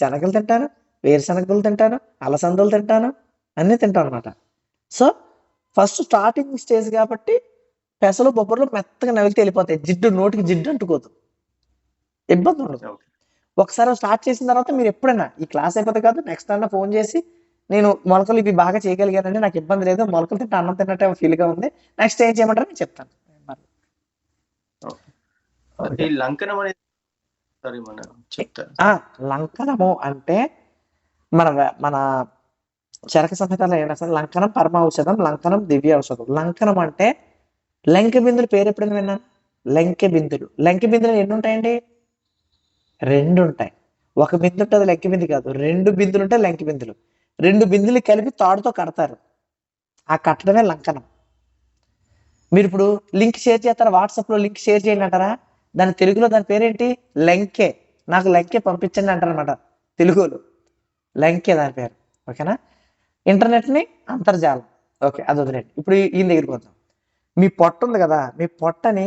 శనగలు తింటాను, వేరుశనగలు తింటాను, అలసందలు తింటాను, అన్నీ తింటాను అనమాట. సో ఫస్ట్ స్టార్టింగ్ స్టేజ్ కాబట్టి పెసలు బొబ్బర్లు మెత్తగా నవిలితే వెళ్ళిపోతాయి, జిడ్డు నోటికి జిడ్డు అంటుకోదు, ఇబ్బంది ఉండదు. ఓకే. ఒకసారి స్టార్ట్ చేసిన తర్వాత మీరు ఎప్పుడైనా ఈ క్లాస్ అయిపోతే కాదు నెక్స్ట్ అన్న ఫోన్ చేసి నేను మొలకలు ఇవి బాగా చేయగలిగానండి, నాకు ఇబ్బంది లేదు, మొలకలు తింటే అన్నం తిన్నట్టే ఫీల్గా ఉంది, నెక్స్ట్ ఏం చేయమంటారు నేను చెప్తాను. ఈ లంకనం అనేది సరే మన చెప్తారు. లంకనము అంటే మన మన చరక సంహితలో ఏం రాస్తారు, లంకనం పరమ ఔషధం, లంకనం దివ్య ఔషధం. లంకనం అంటే లంకె బిందులు పేరు ఎప్పుడైనా విన్నాను? లంకె బిందులు. లంకె బిందులు ఎన్ని ఉంటాయండి? 2 ఉంటాయి. ఒక బిందు ఉంటుంది లంకె బిందు కాదు, 2 బిందులు ఉంటాయి లంకె బిందులు. 2 బిందులు కలిపి తాడుతో కడతారు, ఆ కట్టడమే లంకనం. మీరు ఇప్పుడు లింక్ షేర్ చేస్తారా, వాట్సాప్లో లింక్ షేర్ చేయండి అంటారా, దాని తెలుగులో దాని పేరేంటి? లంకె. నాకు లంకె పంపించండి అంటారనమాట తెలుగులో, లంకె దాని పేరు. ఓకేనా? ఇంటర్నెట్ని అంతర్జాలం. ఓకే, అది వదిలేండి. ఇప్పుడు ఈయన దగ్గరికి వద్దాం. మీ పొట్ట ఉంది కదా, మీ పొట్టని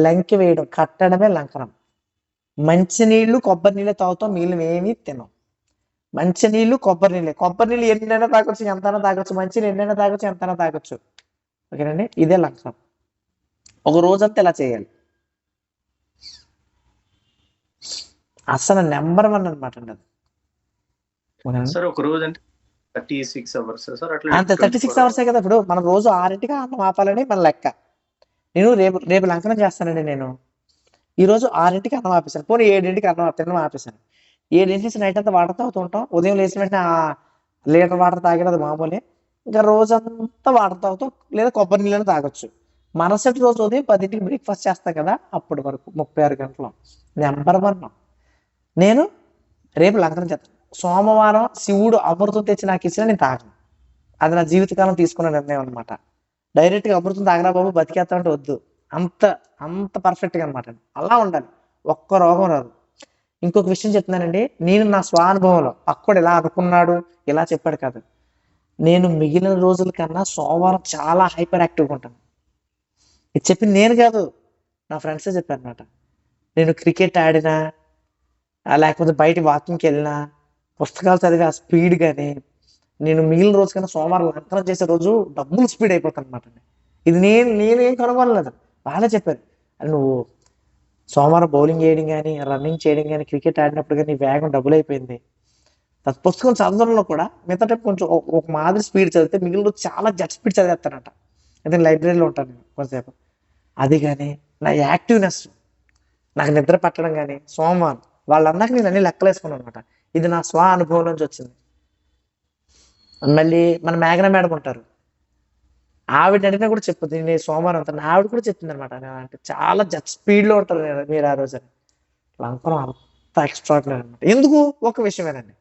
లంకె వేయడం, కట్టడమే లంకనం. మంచినీళ్ళు కొబ్బరి నీళ్ళే తాగుతాం, మిగిలిన ఏమీ తిన్నాం. మంచినీళ్ళు కొబ్బరి నీళ్ళే, కొబ్బరి నీళ్ళు ఎన్నైనా తాగొచ్చు, ఎంతైనా తాగొచ్చు, మంచినీళ్ళు ఎన్నైనా తాగొచ్చు, ఎంతైనా తాగొచ్చు. ఓకేనండి, ఇదే లంకనం. ఒక రోజంతా ఇలా చేయాలి. అసలు నెంబర్ 1 అనమాట అండి అది. సార్ ఒక రోజు అంటే 36 అవర్స్ సార్, అట్లా అంతే 36 అవర్సే కదా. ఇప్పుడు మనం రోజు 6ంటికి అన్నం ఆపాలని మన లెక్క. నేను రేపు లంకనం చేస్తానండి. నేను ఈరోజు 6ంటికి అన్నం ఆపేసాను, పోనీ 7ంటికి అన్నం తినడం ఆపేసాను. 7 నుంచి నైట్ అంతా వాటర్ తాగుతూ ఉంటాం, ఉదయం లేచిన వెంటనే లీటర్ వాటర్ తాగేది అది మామూలే. ఇంకా రోజంతా వాటర్ తాగుతాం, లేదా కొబ్బరి నీళ్ళని తాగొచ్చు. మరుసటి రోజు ఉదయం 10ంటికి బ్రేక్ఫాస్ట్ చేస్తాం కదా, అప్పటి వరకు 36 గంటలు నెంబర్ 1. నేను రేపు లంకనం చేస్తాను. సోమవారం శివుడు అమృతం తెచ్చి నాకు ఇచ్చినా నేను తాగను, అది నా జీవితకాలం తీసుకున్న నిర్ణయం అనమాట. డైరెక్ట్గా అమృతం తాగరా బాబు బతికేస్తా అంటే వద్దు, అంత పర్ఫెక్ట్గా అనమాట. అలా ఉండాలి, ఒక్క రోగం రాదు. ఇంకొక విషయం చెప్తున్నానండి, నేను నా స్వానుభవంలో పక్కడు ఇలా అనుకున్నాడు ఇలా చెప్పాడు కాదు, నేను మిగిలిన రోజుల కన్నా సోమవారం చాలా హైపర్ యాక్టివ్గా ఉంటాను. ఇది చెప్పింది నేను కాదు, నా ఫ్రెండ్సే చెప్పారు అనమాట. నేను క్రికెట్ ఆడినా, లేకపోతే బయట వాకింగ్కి వెళ్ళినా, పుస్తకాలు చదివి ఆ స్పీడ్ కానీ, నేను మిగిలిన రోజు కన్నా సోమవారం లంకనం చేసే రోజు డబ్బులు స్పీడ్ అయిపోతాను అనమాట. ఇది నేనేం కనుగొనలేదు, వాళ్ళే చెప్పారు. అది నువ్వు సోమవారం బౌలింగ్ చేయడం కానీ, రన్నింగ్ చేయడం కానీ, క్రికెట్ ఆడినప్పుడు కానీ వేగం డబుల్ అయిపోయింది. పుస్తకం చదవడంలో కూడా మిగతా టైం కొంచెం ఒక మాదిరి స్పీడ్ చదివితే మిగిలిన రోజు చాలా జట్ స్పీడ్ చదివేస్తానంట. అయితే లైబ్రరీలో ఉంటాను నేను కొంతసేపు. అది కానీ నా యాక్టివ్నెస్, నాకు నిద్ర పట్టడం కానీ సోమవారం వాళ్ళందరికీ నేను అన్ని లెక్కలేసుకున్నాను అనమాట. ఇది నా స్వ అనుభవం నుంచి వచ్చింది. మళ్ళీ మన మేఘన మేడం ఉంటారు, ఆవిడ అడిగినా కూడా చెప్పుద్ది, నేను సోమవారం అంతా ఆవిడ కూడా చెప్తుంది అనమాట. అంటే చాలా జట్ స్పీడ్లో ఉంటారు మీరు ఆ రోజు. లంకనం అంత ఎక్స్ట్రాడినరీ అనమాట. ఎందుకు? ఒక విషయమేనండి,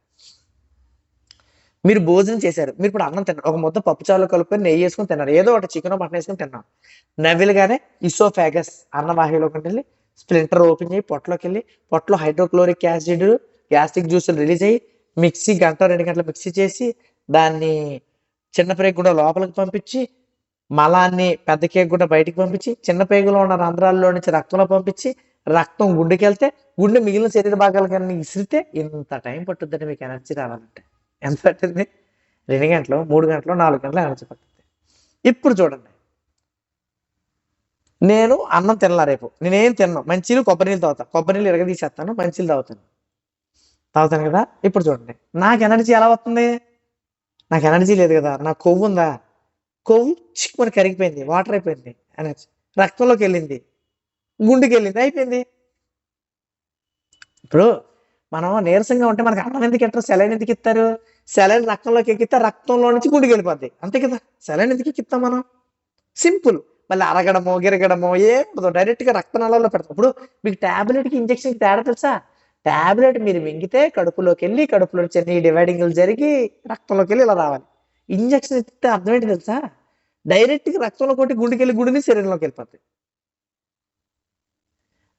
మీరు భోజనం చేశారు, మీరు ఇప్పుడు అన్నం తిన్నారు, ఒక ముద్ద పప్పుచారులో కలుపుకొని నెయ్యి వేసుకొని తిన్నారు, ఏదో ఒకటి చికెన్ మటన్ వేసుకొని తిన్నాం. నవ్విలుగానే ఇసోఫాగస్ అన్నవాహిలోకి వెళ్ళి స్ప్లింటర్ ఓపెన్ చేయి, పొట్టలోకి వెళ్ళి పొట్టలో హైడ్రోక్లోరిక్ యాసిడ్ గ్యాస్ట్రిక్ జ్యూసులు రిలీజ్ అయ్యి మిక్సీ 1-2 గంటలు మిక్సీ చేసి దాన్ని చిన్న ప్రేగు కూడా లోపలికి పంపించి, మలాన్ని పెద్ద కేక్ కూడా బయటికి పంపించి, చిన్న పేగులో ఉన్న రంధ్రాల్లో నుంచి రక్తంలో పంపించి, రక్తం గుండెకి వెళ్తే గుండె మిగిలిన శరీర భాగాలు కానీ ఇసిరితే ఇంత టైం పట్టుద్దండి మీకు ఎనర్జీ రావాలంటే. ఎంత పట్టింది? 2 గంటలు, 3 గంటలు, 4 గంటలు ఎనర్జీ పడుతుంది. ఇప్పుడు చూడండి, నేను అన్నం తినలా, రేపు నేనేం తిన్నాను, మంచినీళ్ళు కొబ్బరి నీళ్ళు తాగుతాను, కొబ్బరి నీళ్ళు ఇరగదీసేస్తాను, మంచినీళ్ళు తాగుతాను కదా. ఇప్పుడు చూడండి, నాకు ఎనర్జీ ఎలా వస్తుంది? నాకు ఎనర్జీ లేదు కదా, నాకు కొవ్వు ఉందా, కొవ్వు చిక్కుమని కరిగిపోయింది, వాటర్ అయిపోయింది, ఎనర్జీ రక్తంలోకి వెళ్ళింది, గుండెకి వెళ్ళింది, అయిపోయింది. ఇప్పుడు మనం నీరసంగా ఉంటే మనకి అన్నం ఎందుకు ఇస్తారు, సెలైన్ ఎందుకు ఇస్తారు? సెలైన్ రక్తంలోకి ఎక్కితే రక్తంలో నుంచి గుండెకి వెళ్ళిపోద్ది, అంతే కదా. సెలైన్ ఎందుకు ఎక్కిస్తాం మనం? సింపుల్. మళ్ళీ అరగడమో గిరగడమో ఏం ఉండదు, డైరెక్ట్గా రక్తనాళాల్లో పెడతాం. ఇప్పుడు మీకు టాబ్లెట్కి ఇంజెక్షన్కి తేడా తెలుసా? టాబ్లెట్ మీరు మింగితే కడుపులోకి వెళ్ళి కడుపులో చిన్న డివైడింగ్లు జరిగి రక్తంలోకి వెళ్ళి ఇలా రావాలి. ఇంజెక్షన్ ఇస్తే అర్థం ఏంటి తెలుసా? డైరెక్ట్గా రక్తంలో కొట్టి గుండెకి వెళ్ళి గుండెని శరీరంలోకి వెళ్ళిపోతుంది.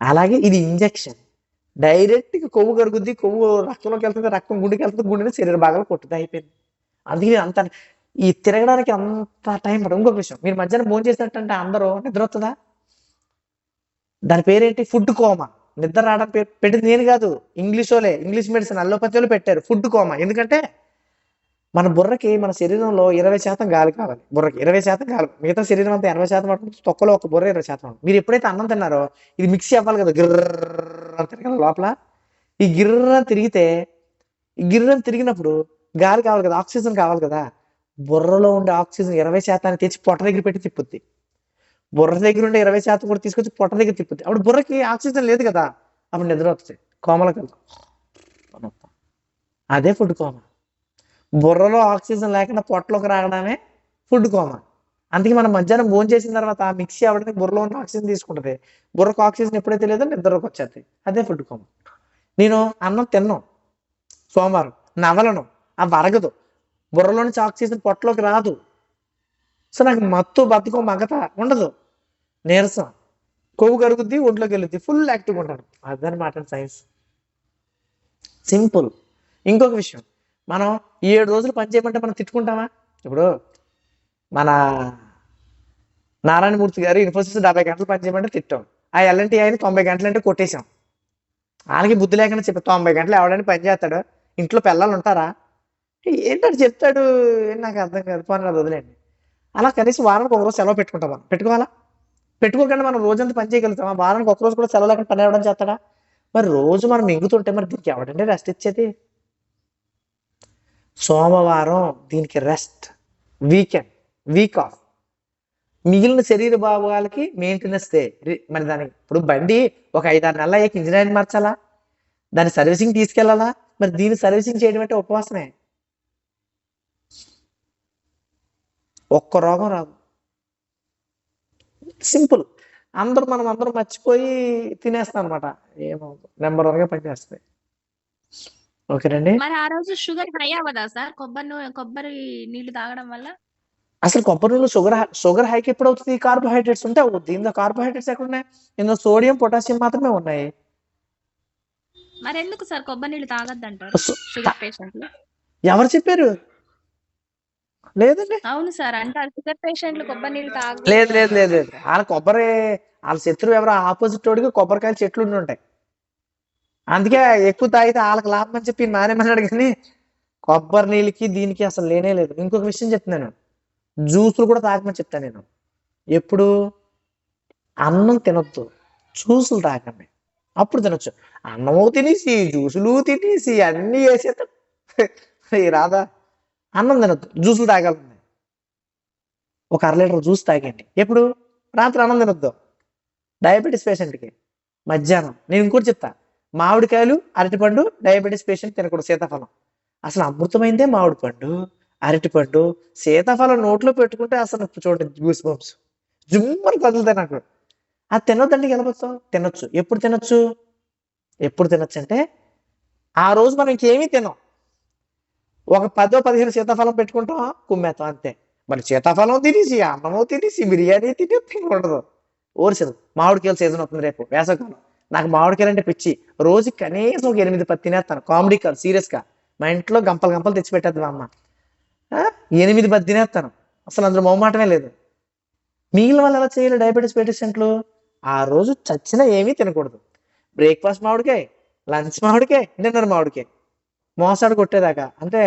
అలాగే ఇది ఇంజెక్షన్, డైరెక్ట్గా కొవ్వు కరుగుద్ది, కొవ్వు రక్తంలోకి వెళ్తుంది, రక్తం గుండెకి వెళ్తుంది, గుండెని శరీర భాగాలు కొట్టుది, అయిపోయింది. అందుకే అంత ఈ తిరగడానికి అంత టైం పడుతుంది. ఇంకొక విషయం, మీరు మధ్యాహ్నం భోజనం చేసినట్టంటే అందరూ నిద్ర వస్తుందా? దాని పేరేంటి? Food coma. నిద్ర రావడం పెట్టింది నేను కాదు, ఇంగ్లీష్ మెడిసిన్ అల్లోపతి వాళ్ళు పెట్టారు ఫుడ్ కోమా. ఎందుకంటే మన బుర్రకి మన శరీరంలో 20% గాలి కావాలి. బుర్రకి 20% గాలి, మిగతా శరీరం అంతా 80% పడుతుంది, తొక్కలో ఒక బుర్ర 20%. మీరు ఎప్పుడైతే అన్నం తిన్నారో ఇది మిక్సీ అవ్వాలి కదా, గిర్ర తిరగాలి లోపల. ఈ గిర్ర తిరిగితే, ఈ గిర్రని తిరిగినప్పుడు గాలి కావాలి కదా, ఆక్సిజన్ కావాలి కదా. బుర్రలో ఉండే ఆక్సిజన్ 20% తెచ్చి పొట్ట దగ్గర పెట్టి తిప్పుద్ది. బుర్ర దగ్గర ఉండే 20% కూడా తీసుకొచ్చి పొట్ట దగ్గర తిప్పుద్ది. అప్పుడు బుర్రకి ఆక్సిజన్ లేదు కదా, అప్పుడు నిద్ర వస్తుంది, కోమలోకి వెళ్తాం. అదే ఫుడ్ కోమా. బుర్రలో ఆక్సిజన్ లేకుండా పొట్టలోకి రావడమే ఫుడ్ కోమా. అందుకే మనం మధ్యాహ్నం భోజనం చేసిన తర్వాత మిక్సీ అవ్వడానికి బుర్రలో ఉన్న ఆక్సిజన్ తీసుకుంటుంది. బుర్రకు ఆక్సిజన్ ఎప్పుడైతే లేదో నిద్రలోకి వచ్చేది, అదే ఫుడ్ కోమా. నేను అన్నం తిన్నాను సోమవారం, నవలను అవి అరగదు, బుర్రలో నుంచి ఆక్సిజన్ పొట్టలోకి రాదు. సో నాకు మత్తు బతుకం మగత ఉండదు, నీరసం, కొవ్వు కరుగుద్ది, ఒంట్లోకి వెళ్ళుద్ది, ఫుల్ యాక్టివ్గా ఉంటాను. అదనమాట సైన్స్, సింపుల్. ఇంకొక విషయం, మనం 7 రోజులు పని చేయమంటే మనం తిట్టుకుంటామా? ఇప్పుడు మన నారాయణమూర్తి గారు ఇన్ఫోసిస్ 70 గంటలు పని చేయమంటే తిట్టాం, ఆ ఎల్ఎన్టీ ఆయన 90 గంటలు అంటే కొట్టేశాం. వాళ్ళకి బుద్ధి లేకుండా చెప్పి 90 గంటలు ఎవడని పని చేస్తాడు, ఇంట్లో పిల్లలు ఉంటారా ఏంటంటే చెప్తాడు, నాకు అర్థం కాదు, పని అది వదిలేండి. అలా కనీసం వారానికి ఒక రోజు సెలవు పెట్టుకుంటాం. మనం పెట్టుకోవాలా? పెట్టుకోకుండా మనం రోజంతా పని చేయగలుగుతామా? వారానికి ఒక రోజు కూడా సెలవు లేకుండా పని ఎవడం చేస్తాడా? మరి రోజు మనం మింగుతుంటే మరి దీనికి ఎవడంటే రెస్ట్ ఇచ్చేది? సోమవారం దీనికి రెస్ట్, వీక్ ఆఫ్. మిగిలిన శరీర భాగాలకి మెయింటెనెన్స్ డే. మరి దానికి ఇప్పుడు బండి ఒక 5-6 నెలలు అయ్యాక ఇంజనీరింగ్ మార్చాలా, దాన్ని సర్వీసింగ్ తీసుకెళ్లాలా. మరి దీన్ని సర్వీసింగ్ చేయడం అంటే ఉపవాసమే. ఒక్క రోగం రాదు, సింపుల్. మనం అందరం మర్చిపోయి తినేస్తాం అనమాట, ఏమో నెంబర్ 1గా పనిచేస్తుంది. ఓకేనండి. మరి ఆ రోజు షుగర్ హై అవ్వదా సార్ కొబ్బరి నీళ్లు తాగడం వల్ల? అసలు కొబ్బరి నూనె షుగర్ హైకి ఎప్పుడు అవుతుంది? కార్బోహైడ్రేట్స్ ఉంటే అవుద్ది. ఇందులో కార్బోహైడ్రేట్స్ ఎక్కడ ఉన్నాయి? ఇందులో సోడియం పొటాషియం మాత్రమే ఉన్నాయి. మరి ఎందుకు సార్ కొబ్బరి నీళ్ళు తాగొద్దంటారు షుగర్ పేషెంట్లు? ఎవరు చెప్పారు? లేదండి, అవును సార్ అంటారు, షుగర్ పేషెంట్లు కొబ్బరి నీళ్ళు లేదు. వాళ్ళ శత్రువు ఎవరో ఆపోజిట్ వాడికి కొబ్బరికాయలు చెట్లు ఉండి ఉంటాయి, అందుకే ఎక్కువ తాగితే వాళ్ళకి లాభం అని చెప్పి మానేమన్నాడు. కానీ కొబ్బరి నీళ్ళకి దీనికి అసలు లేనే లేదు. ఇంకొక విషయం చెప్తున్నాను, జ్యూసులు కూడా తాగమని చెప్తాను నేను. ఎప్పుడు? అన్నం తినొద్దు, జ్యూసులు తాగండి, అప్పుడు తినొచ్చు. అన్నము తినేసి జ్యూసులు తినేసి అన్నీ వేసేస్తాడు రాదా? అన్నం తినొద్దు, జ్యూసులు తాగాలి. ఒక 1/2 లీటర్ జ్యూస్ తాగండి. ఎప్పుడు? రాత్రి అన్నం తినొద్దు. డయాబెటీస్ పేషెంట్కి మధ్యాహ్నం. నేను ఇంకోటి చెప్తా, మామిడికాయలు అరటిపండు డయాబెటీస్ పేషెంట్ తినకూడదు. సీతాఫలం అసలు అమృతమైందే మామిడి పండు, అరటిపండు, సీతాఫలం నోట్లో పెట్టుకుంటే అసలు చూడండి గూస్ బంప్స్ జుమ్మని కదులుతాయి నాకు. అది తినొద్దండి, గెలవచ్చు. తినొచ్చు. ఎప్పుడు తినొచ్చు అంటే ఆ రోజు మనం ఇంకేమీ తినం, ఒక 10-15 సీతాఫలం పెట్టుకుంటాం, కుమ్మేస్తాం, అంతే. మరి సీతాఫలం తినేసి అన్నము తినేసి బిర్యానీ ఉండదు. ఓర్చదు. మామిడికాయలు సీజన్ అవుతుంది రేపు, వేసవకాలం. నాకు మామిడికాయలు అంటే పిచ్చి. రోజు కనీసం ఒక 8-10 తినేస్తాను. కామెడీ కాదు, సీరియస్గా. మా ఇంట్లో గంపలు తెచ్చి పెట్టేది మా అమ్మ. 8-10 తినేస్తాను, అసలు అందులో మొహమాటమే లేదు. మిగిలిన వాళ్ళు ఎలా చేయాలి? డయాబెటీస్ పేషెంట్లు ఆ రోజు చచ్చినా ఏమీ తినకూడదు. బ్రేక్ఫాస్ట్ మామిడికాయ, లంచ్ మామిడికాయ, డిన్నర్ మామిడికాయ, మోసాడు కొట్టేదాకా, అంటే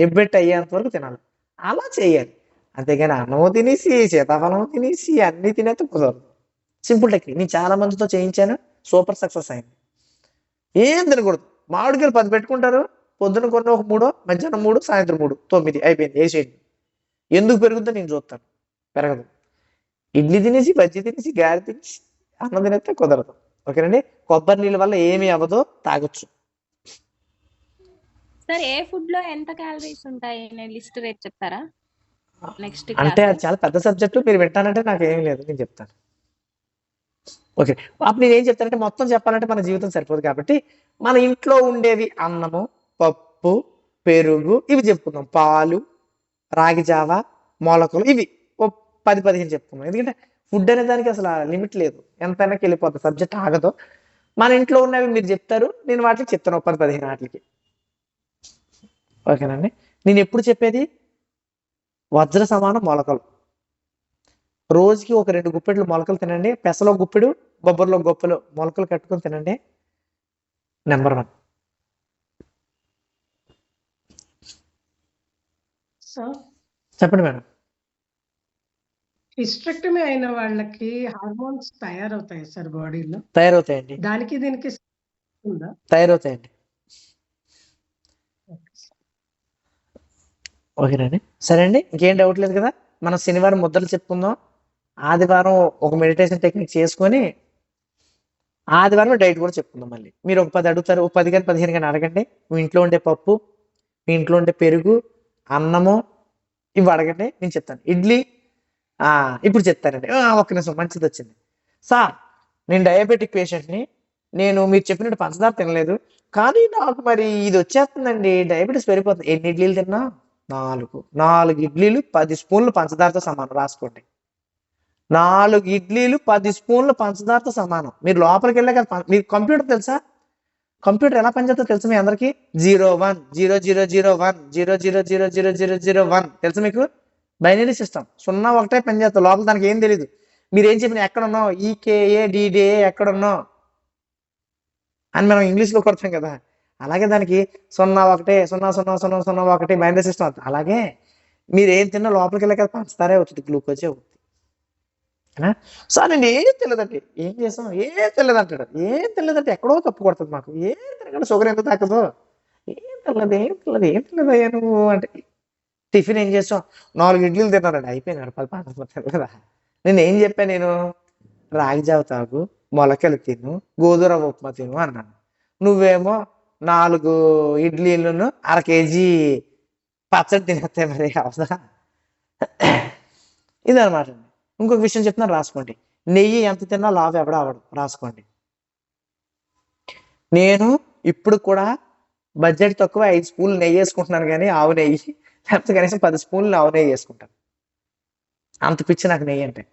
ఎబ్బెట్టి అయ్యేంత వరకు తినాలి. అలా చేయాలి, అంతేగాని అన్నము తినేసి సీతాఫలం తినేసి అన్నీ తినేస్తే కుదరదు. సింపుల్ టెక్నిక్, నేను చాలా మందితో చేయించాను, సూపర్ సక్సెస్ అయింది. ఏం తినకూడదు. మామిడికాయలు 10 పెట్టుకుంటారు, పొద్దున కొన్ని ఒక 3, మధ్యాహ్నం 3, సాయంత్రం 3, 9 అయిపోయింది, వేసేయండి. ఎందుకు పెరుగుతుందో నేను చూస్తాను, పెరగదు. ఇడ్లీ తినేసి, బజ్జీ తినేసి, గారి తినేసి అన్నం తినేస్తే కుదరదు. ఓకేనండి. కొబ్బరి నీళ్ళ వల్ల ఏమీ అవ్వదో, తాగొచ్చు. సార్ ఏ ఫుడ్ లో ఎంత క్యాలరీస్ ఉంటాయి లిస్ట్ రేపు చెప్తారా? నెక్స్ట్ అంటే క్లాస్ అది చాలా పెద్ద సబ్జెక్టు, మీరు వింటానంటే నాకు ఏం లేదు, నేను చెప్తాను. ఓకే, అప్పుడు నేను ఏం చెప్తానంటే మొత్తం చెప్పాలంటే మన జీవితం సరిపోదు కాబట్టి మన ఇంట్లో ఉండేవి అన్నము, పప్పు, పెరుగు ఇవి చెప్పుకుందాం. పాలు, రాగి జావ, మొలకలు ఇవి ఓ 10-15 చెప్పుకుందాం. ఎందుకంటే ఫుడ్ అనే దానికి అసలు లిమిట్ లేదు, ఎంతైనా వెళ్ళిపోతుంది, సబ్జెక్ట్ ఆగదు. మన ఇంట్లో ఉన్నవి మీరు చెప్తారు, నేను వాటికి చెప్తాను 10-15 వాటికి. ఓకేనండి. నేను ఎప్పుడు చెప్పేది వజ్ర సమానం మొలకలు. రోజుకి ఒక 2 గుప్పెట్లు మొలకలు తినండి. పెసలో గుప్పెడు, బొబ్బర్లో గొప్పలు మొలకలు కట్టుకొని తినండి. నెంబర్ 1. సార్ చెప్పండి మేడం. హిస్టెక్టమీ అయిన వాళ్ళకి హార్మోన్స్ తయారవుతాయి సార్ బాడీలో, తయారవుతాయండి, దానికి దీనికి ఉందా? తయారవుతాయండి. Okay sir. ఓకేనండి. సరే అండి, ఇంకేం డౌట్ లేదు కదా. మనం శనివారం ముద్రలు చెప్పుకుందాం, ఆదివారం ఒక మెడిటేషన్ టెక్నిక్ చేసుకొని ఆదివారం డైట్ కూడా చెప్పుకుందాం. మళ్ళీ మీరు ఒక 10 అడుగుతారు, ఒక 10 కానీ 15 కానీ అడగండి. మీ ఇంట్లో ఉండే పప్పు, మీ ఇంట్లో ఉండే పెరుగు, అన్నము ఇవి అడగండి, నేను చెప్తాను. ఇడ్లీ ఇప్పుడు చెప్తానండి. ఒక్క నిమిషం, మంచిది వచ్చింది. సార్ నేను డయాబెటిక్ పేషెంట్ని, నేను మీరు చెప్పినట్టు పంచదార తినలేదు, కానీ నాకు మరి ఇది వచ్చేస్తుందండి, డయాబెటీస్ పెరిగిపోతుంది. ఎన్ని ఇడ్లీలు తిన్నా? 4 ఇడ్లీలు 10 స్పూన్లు పంచదారతో సమానం. రాసుకోండి, 4 ఇడ్లీలు 10 స్పూన్లు పంచదారతో సమానం. మీరు లోపలికి వెళ్ళాక మీకు కంప్యూటర్ తెలుసా? కంప్యూటర్ ఎలా పనిచేస్తుందో తెలుసు మీ అందరికి? 01 0001 00000001 తెలుసు మీకు? బైనరీ సిస్టమ్ 0-1 పనిచేస్తుంది. లోపల దానికి ఏం తెలియదు. మీరు ఏం చెప్పిన ఎక్కడ ఉన్నావు, ఈకేఏ డిడిఏ ఎక్కడ ఉన్నావు అని మనం ఇంగ్లీష్లో కొడతాం కదా, అలాగే దానికి 01 000001 బైనరీ సిస్టమ్ అవుతుంది. అలాగే మీరు ఏం తిన్నా లోపలికి వెళ్ళాక పంచదారే అవుతుంది, గ్లూకోజే అవుతుంది. సార్ నేను ఏం తెలియదండి, ఏం చేసాం, ఏం తెలియదు అంటాడు. ఏం తెలియదంటే ఎక్కడో తప్పు కొడుతుంది మాకు. ఏం తినగలదు, షుగర్ ఎందుకు తాకదు, ఏం తెలియదు అయ్యా నువ్వు అంటే. టిఫిన్ ఏం చేసాం, 4 ఇడ్లీలు తిన్నారండి, అయిపోయినాడు 10 తెలియదా. నేను ఏం చెప్పాను, నేను రాగి జావ తాగు, మొలకలు తిను, గోధుమ రవ్వ ఉప్మా తిను అన్నాను. నువ్వేమో 4 ఇడ్లీలను 1/2 కేజీ పచ్చడి తినేస్తే మరి అవసరం. ఇదనమాట అండి. ఇంకొక విషయం చెప్తున్నాను, రాసుకోండి. నెయ్యి ఎంత తిన్నా లావు ఎవడ అవడు, రాసుకోండి. నేను ఇప్పుడు కూడా బడ్జెట్ తక్కువ 5 స్పూన్లు నెయ్యి వేసుకుంటున్నాను, కానీ ఆవు నెయ్యి, లేకపోతే కనీసం 10 స్పూన్లు ఆవు నెయ్యి వేసుకుంటాను. అంత పిచ్చి నాకు నెయ్యి అంటే.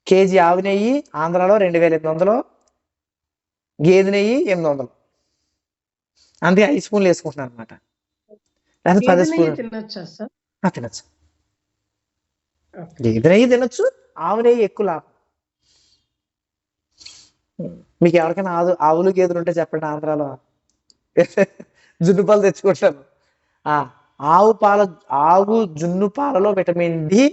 కేజీ ఆవు నెయ్యి ఆంధ్రాలో 2800, గేదె నెయ్యి 800, అందుకే 5 స్పూన్లు వేసుకుంటున్నాను అనమాట. లేకపోతే 10 గేదె నెయ్యి స్పూన్లు తినొచ్చా సార్? తినచ్చు. ఓకే. గేదె నెయ్యి తినొచ్చు, ఆవు నెయ్యి ఎక్కువ లాభం. మీకు ఎవరికైనా ఆవులు గేదెలు ఉంటే చెప్పండి, ఆంధ్రాలో జున్ను పాలు తెచ్చుకుంటాను. ఆవు జున్ను పాలలో విటమిన్ డి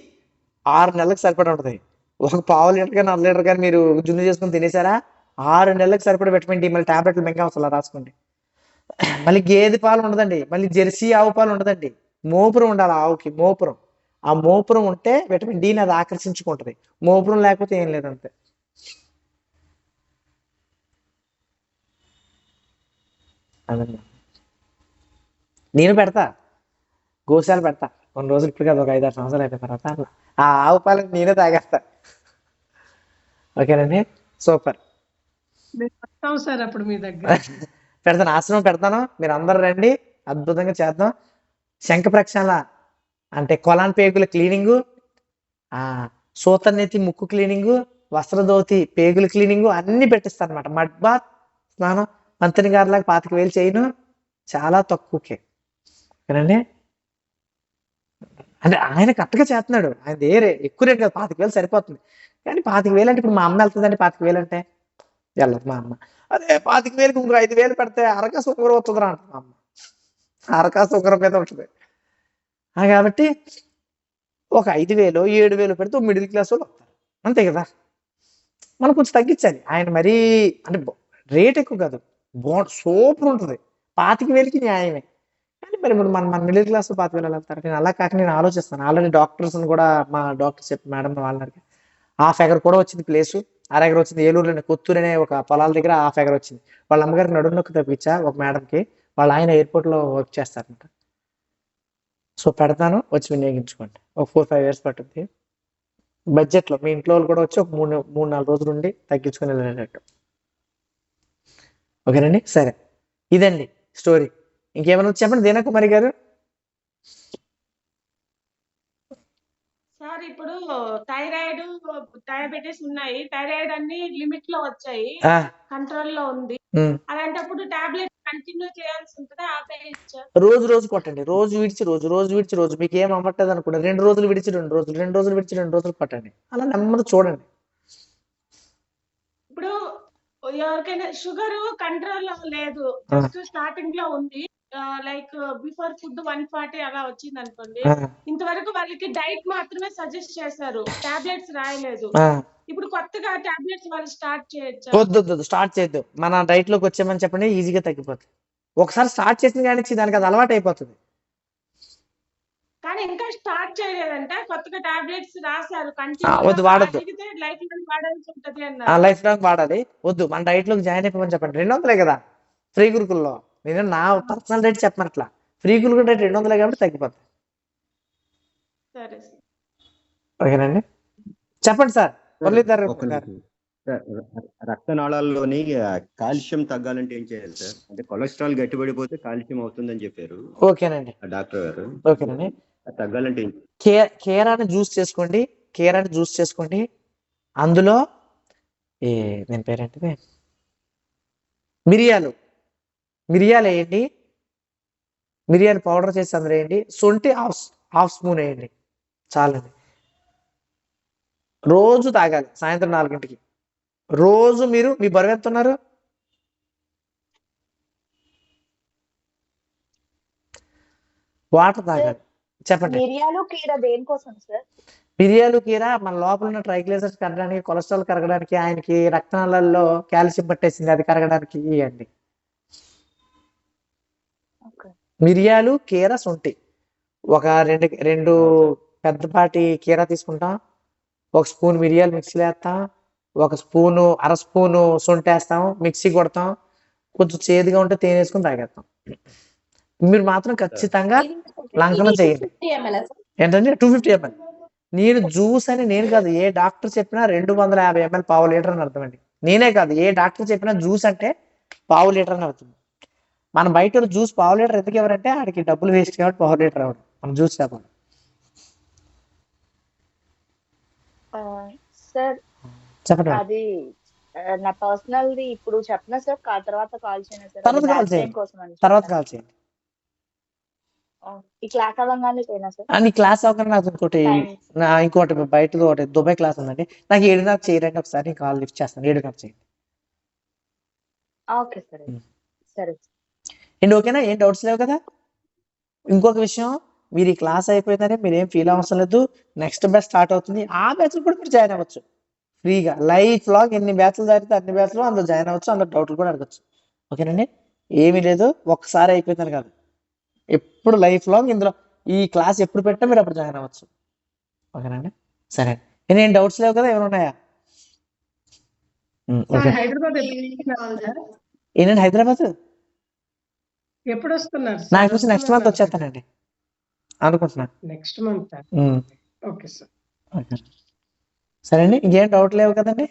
6 నెలలకు సరిపడా ఉంటుంది. ఒక పావు లీటర్ కానీ 1/2 లీటర్ కానీ మీరు జున్ను చేసుకుని తినేసారా, 6 నెలలకు సరిపడా విటమిన్ డి. మళ్ళీ టాబ్లెట్లు మింగా అవసరం, రాసుకోండి. మళ్ళీ గేదె పాలు ఉండదండి, మళ్ళీ జెర్సీ ఆవు పాలు ఉండదండి, మోపురం ఉండాలి ఆవుకి, మోపురం. ఆ మోపురం ఉంటే విటమిన్ డిని అది ఆకర్షించుకుంటుంది, మోపురం లేకపోతే ఏం లేదు, అంతే. అదండి, నేను పెడతా, గోశాల పెడతా కొన్ని రోజులు, ఇప్పుడు కదా ఒక 5-6 సంవత్సరాలు అయిపోయిన తర్వాత ఆ ఆవు పాలకు నేనే తాగేస్తా. ఓకేనండి, సూపర్. మేము వస్తాం సార్ అప్పుడు మీ దగ్గర. పెడతాను, ఆశ్రమం పెడతాను, మీరు అందరు రండి, అద్భుతంగా చేద్దాం. శంఖ ప్రక్షాళన అంటే కొలాన్ పేగుల క్లీనింగు, సూతనెత్తి ముక్కు క్లీనింగు, వస్త్రధోతి పేగుల క్లీనింగు అన్ని పెట్టిస్తాను అనమాట. మడ్ బాత్ స్నానం మంత్రి గారిలాగా 25,000 చేయను, చాలా తక్కువకే. ఓకేనండి, అంటే ఆయన కరెక్ట్గా చేస్తున్నాడు, ఆయన వేరే ఎక్కువ రేట్ కాదు, 25,000 సరిపోతుంది. కానీ 25,000 అంటే ఇప్పుడు మా అమ్మ వెళ్తుందండి, 25,000 అంటే వెళ్ళదు మా అమ్మ. అదే 25,000కి ఇంకో 5,000 పెడితే అరకాసు ఉంగరం వస్తుందిరా అంటుంది మా అమ్మ. అరకాసు ఉంగరం మీద ఉంటుంది. కాబట్టి ఒక 5,000 7,000 పెడితే మిడిల్ క్లాస్ వాళ్ళు వస్తారు, అంతే కదా. మనం కొంచెం తగ్గించాలి. ఆయన మరీ అంటే రేట్ ఎక్కువ కాదు, సూపర్ ఉంటుంది, 25,000కి న్యాయమే. కానీ మరి ఇప్పుడు మన మిడిల్ క్లాస్ 25,000 వెళ్తారు. నేను అలా కాక నేను ఆలోచిస్తాను. ఆల్రెడీ డాక్టర్స్ని కూడా మా డాక్టర్ చెప్పి మేడం వాళ్ళకి 1/2 ఎకర్ కూడా వచ్చింది ప్లేసు, 1/2 ఎకర్ వచ్చింది. ఏలూరులోనే కొత్తూరు అనే ఒక పొలాల దగ్గర 1/2 ఎకర్ వచ్చింది. వాళ్ళ అమ్మగారికి నడుము నొక్కి తప్పించా ఒక మేడంకి, వాళ్ళ ఆయన ఎయిర్పోర్ట్లో వర్క్ చేస్తారంట. సో పెడతాను, వచ్చి వినియోగించుకోండి. ఒక 4-5 ఇయర్స్ పట్టుద్ది. బడ్జెట్లో మీ ఇంట్లో వాళ్ళు కూడా వచ్చి ఒక 3-4 రోజులు ఉండి తగ్గించుకొని వెళ్ళేటట్టు. ఓకేనండి, సరే ఇదండి స్టోరీ. ఇంకేమైనా చెప్పండి దీనకుమారి గారు. సార్ ఇప్పుడు థైరాయిడ్ డయాబెటీస్ ఉన్నాయి. థైరాయిడ్ అన్ని లిమిట్ లో వచ్చాయి, ఆ, కంట్రోల్ లో ఉంది. ఉమ్. అలాంటప్పుడు టాబ్లెట్ కంటిన్యూ చేయాల్సి ఉంటుందా, ఆపేయచ్చా? రోజు కొట్టండి, రోజు విడిచి రోజు మీకు ఏం అవ్వట్లేదు అనుకోండి, 2 రోజులు విడిచి 2 రోజులు, 2 రోజులు విడిచి 2 రోజులు కొట్టండి. అలా నెమ్మది చూడండి. ఇప్పుడు ఎవరికైనా షుగర్ కంట్రోల్ లో లేదు, ఆ. జస్ట్ స్టార్టింగ్ లో ఉంది, లైక్ బిఫోర్ ఫుడ్ 140 అలా వచ్చింది అనుకోండి. ఆ, ఇంతవరకు వాళ్ళకి డైట్ మాత్రమే సజెస్ట్ చేశారు, టాబ్లెట్స్ రాయలేదు. ఆ. ఇప్పుడు కొత్తగా టాబ్లెట్స్ వాళ్ళు స్టార్ట్ చేయొచ్చా? వద్దు స్టార్ట్ చేయొద్దు. మన డైట్ లోకి వచ్చామని చెప్పండి, ఈజీగా తగ్గిపోతుంది. ఒకసారి స్టార్ట్ చేసిన కానీ దానికి అది అలవాటు అయిపోతుంది. కానీ ఇంకా స్టార్ట్ చేయలేదంట, కొత్తగా టాబ్లెట్స్ రాశారు, వద్దు, వాడొద్దు. అడిగితే లైఫ్ లాంగ్ వాడాల్సి ఉంటది ఆ అన్నారు. లైఫ్ లాంగ్ వాడాలి. వద్దు, మన డైట్ లోకి జాయిన్ అయిపోమని చెప్పండి. 200 కదా ఫ్రీ గురుకుల్లో. నేను నా పర్సనల్ రేట్ చెప్పనట్లా, ఫ్రీ గురుకుల రేట్ 200 కాబట్టి తగ్గిపోతుంది. సరే సార్. ఓకేనండి, చెప్పండి సార్. మురళీధర్ ఒక గారు. నిమిషం. సార్, రక్తనాళాల్లోని కాల్షియం తగ్గాలంటే ఏం చేయాలి సార్? అంటే కొలెస్ట్రాల్ గట్టిపడిపోతే కాల్షియం అవుతుందని చెప్పారు ఓకేనండి, ఆ డాక్టర్ గారు. ఓకేనండి. అది తగ్గాలంటే ఏం కేరాని జ్యూస్ చేసుకోండి. అందులో దీని పేరేంటిది, మిరియాలు వేయండి. మిరియాలు పౌడర్ చేసి అందులో వేయండి. శొంఠి హాఫ్ స్పూన్ వేయండి, చాలండి. రోజు తాగాలి సాయంత్రం 4 గంటలకి. రోజు మీరు మీ బరువు ఎంత ఉన్నారు? వాటర్ తాగాలి. చెప్పండి. మిరియాలు కీర దేనికోసం సార్? మిరియాలు కీర మన లోపల ఉన్న ట్రైగ్లిసరైడ్స్ కరగడానికి, కొలెస్ట్రాల్ కరగడానికి, ఆయనకి రక్తనాళాల్లో కాల్షియం పట్టేసింది, అది కరగడానికి ఇవ్వండి. ఓకే. మిరియాలు, కీర, శొంఠి. ఒక రెండు పెద్దపాటి కీర తీసుకుంటాం, 1 స్పూన్ మిరియాలు మిక్సీలో వేస్తాం, 1 స్పూను అర స్పూను శొంఠి వేస్తాం, మిక్సీ కొడతాం. కొంచెం చేదుగా ఉంటే తేనె వేసుకుని తాగేస్తాం. మీరు మాత్రం ఖచ్చితంగా లంకనం చేయండి. ఏంటంటే 250 ml. నేను జ్యూస్ అని నేను కాదు, ఏ డాక్టర్ చెప్పినా 250 ml పావు లీటర్ అని అర్థం అండి. నేనే కాదు, ఏ డాక్టర్ చెప్పినా జ్యూస్ అంటే పావు లీటర్ అని అర్థం. మన బయట జ్యూస్ పావు లీటర్ ఎందుకు ఎవరంటే ఆడికి డబ్బులు వేస్ట్ కాబట్టి పావు లీటర్ అవ్వడం, మనం జ్యూస్ చెప్పాలి. సార్ చెప్పండి. అది నా పర్సనల్ ది ఇప్పుడు చెప్పనా సార్, తర్వాత కాల్ చేయనా సార్? తర్వాత కాల్ చేయండి. కోసం అని తర్వాత కాల్ చేయండి. ఈ క్లాస్ అవ్వగానే చేయనా సార్? నీ క్లాస్ అవ్వగానే నాకు ఇంకోటి బయట ఒకటి దుబాయ్ క్లాస్ ఉందండి, నాకు 7:30 చేయరండి. ఒకసారి కాల్ లిఫ్ట్ చేస్తాను, 7:30 చేయండి. ఓకే సార్, సరే. ఏంటి, ఓకేనా? ఏం డౌట్స్ లేవు కదా? ఇంకొక విషయం, మీరు ఈ క్లాస్ అయిపోయిందని మీరు ఏం ఫీల్ అవసరం లేదు. నెక్స్ట్ బ్యాచ్ స్టార్ట్ అవుతుంది, ఆ బ్యాచ్ కూడా మీరు జాయిన్ అవ్వచ్చు ఫ్రీగా. లైఫ్ లాంగ్ ఎన్ని బ్యాచ్లు జరిగితే అన్ని బ్యాచ్లు అందులో జాయిన్ అవ్వచ్చు, అందులో డౌట్లు కూడా అడగచ్చు. ఓకేనండి, ఏమీ లేదు. ఒక్కసారి అయిపోయిందని కాదు, ఎప్పుడు లైఫ్ లాంగ్ ఇందులో ఈ క్లాస్ ఎప్పుడు పెట్టినా మీరు అప్పుడు జాయిన్ అవ్వచ్చు. ఓకేనండి, సరే. ఏం డౌట్స్ లేవు కదా? ఏమైనా ఉన్నాయా? ఓకే. హైదరాబాద్ ఏంటండి హైదరాబాద్ ఎప్పుడు వస్తున్నారు? నాకు తెలిసి నెక్స్ట్ మంత్ వచ్చేస్తానండి అనుకుంటున్నా. Next month. Okay sir. సరే అండి, ఇంకేం డౌట్ లేవు కదండి?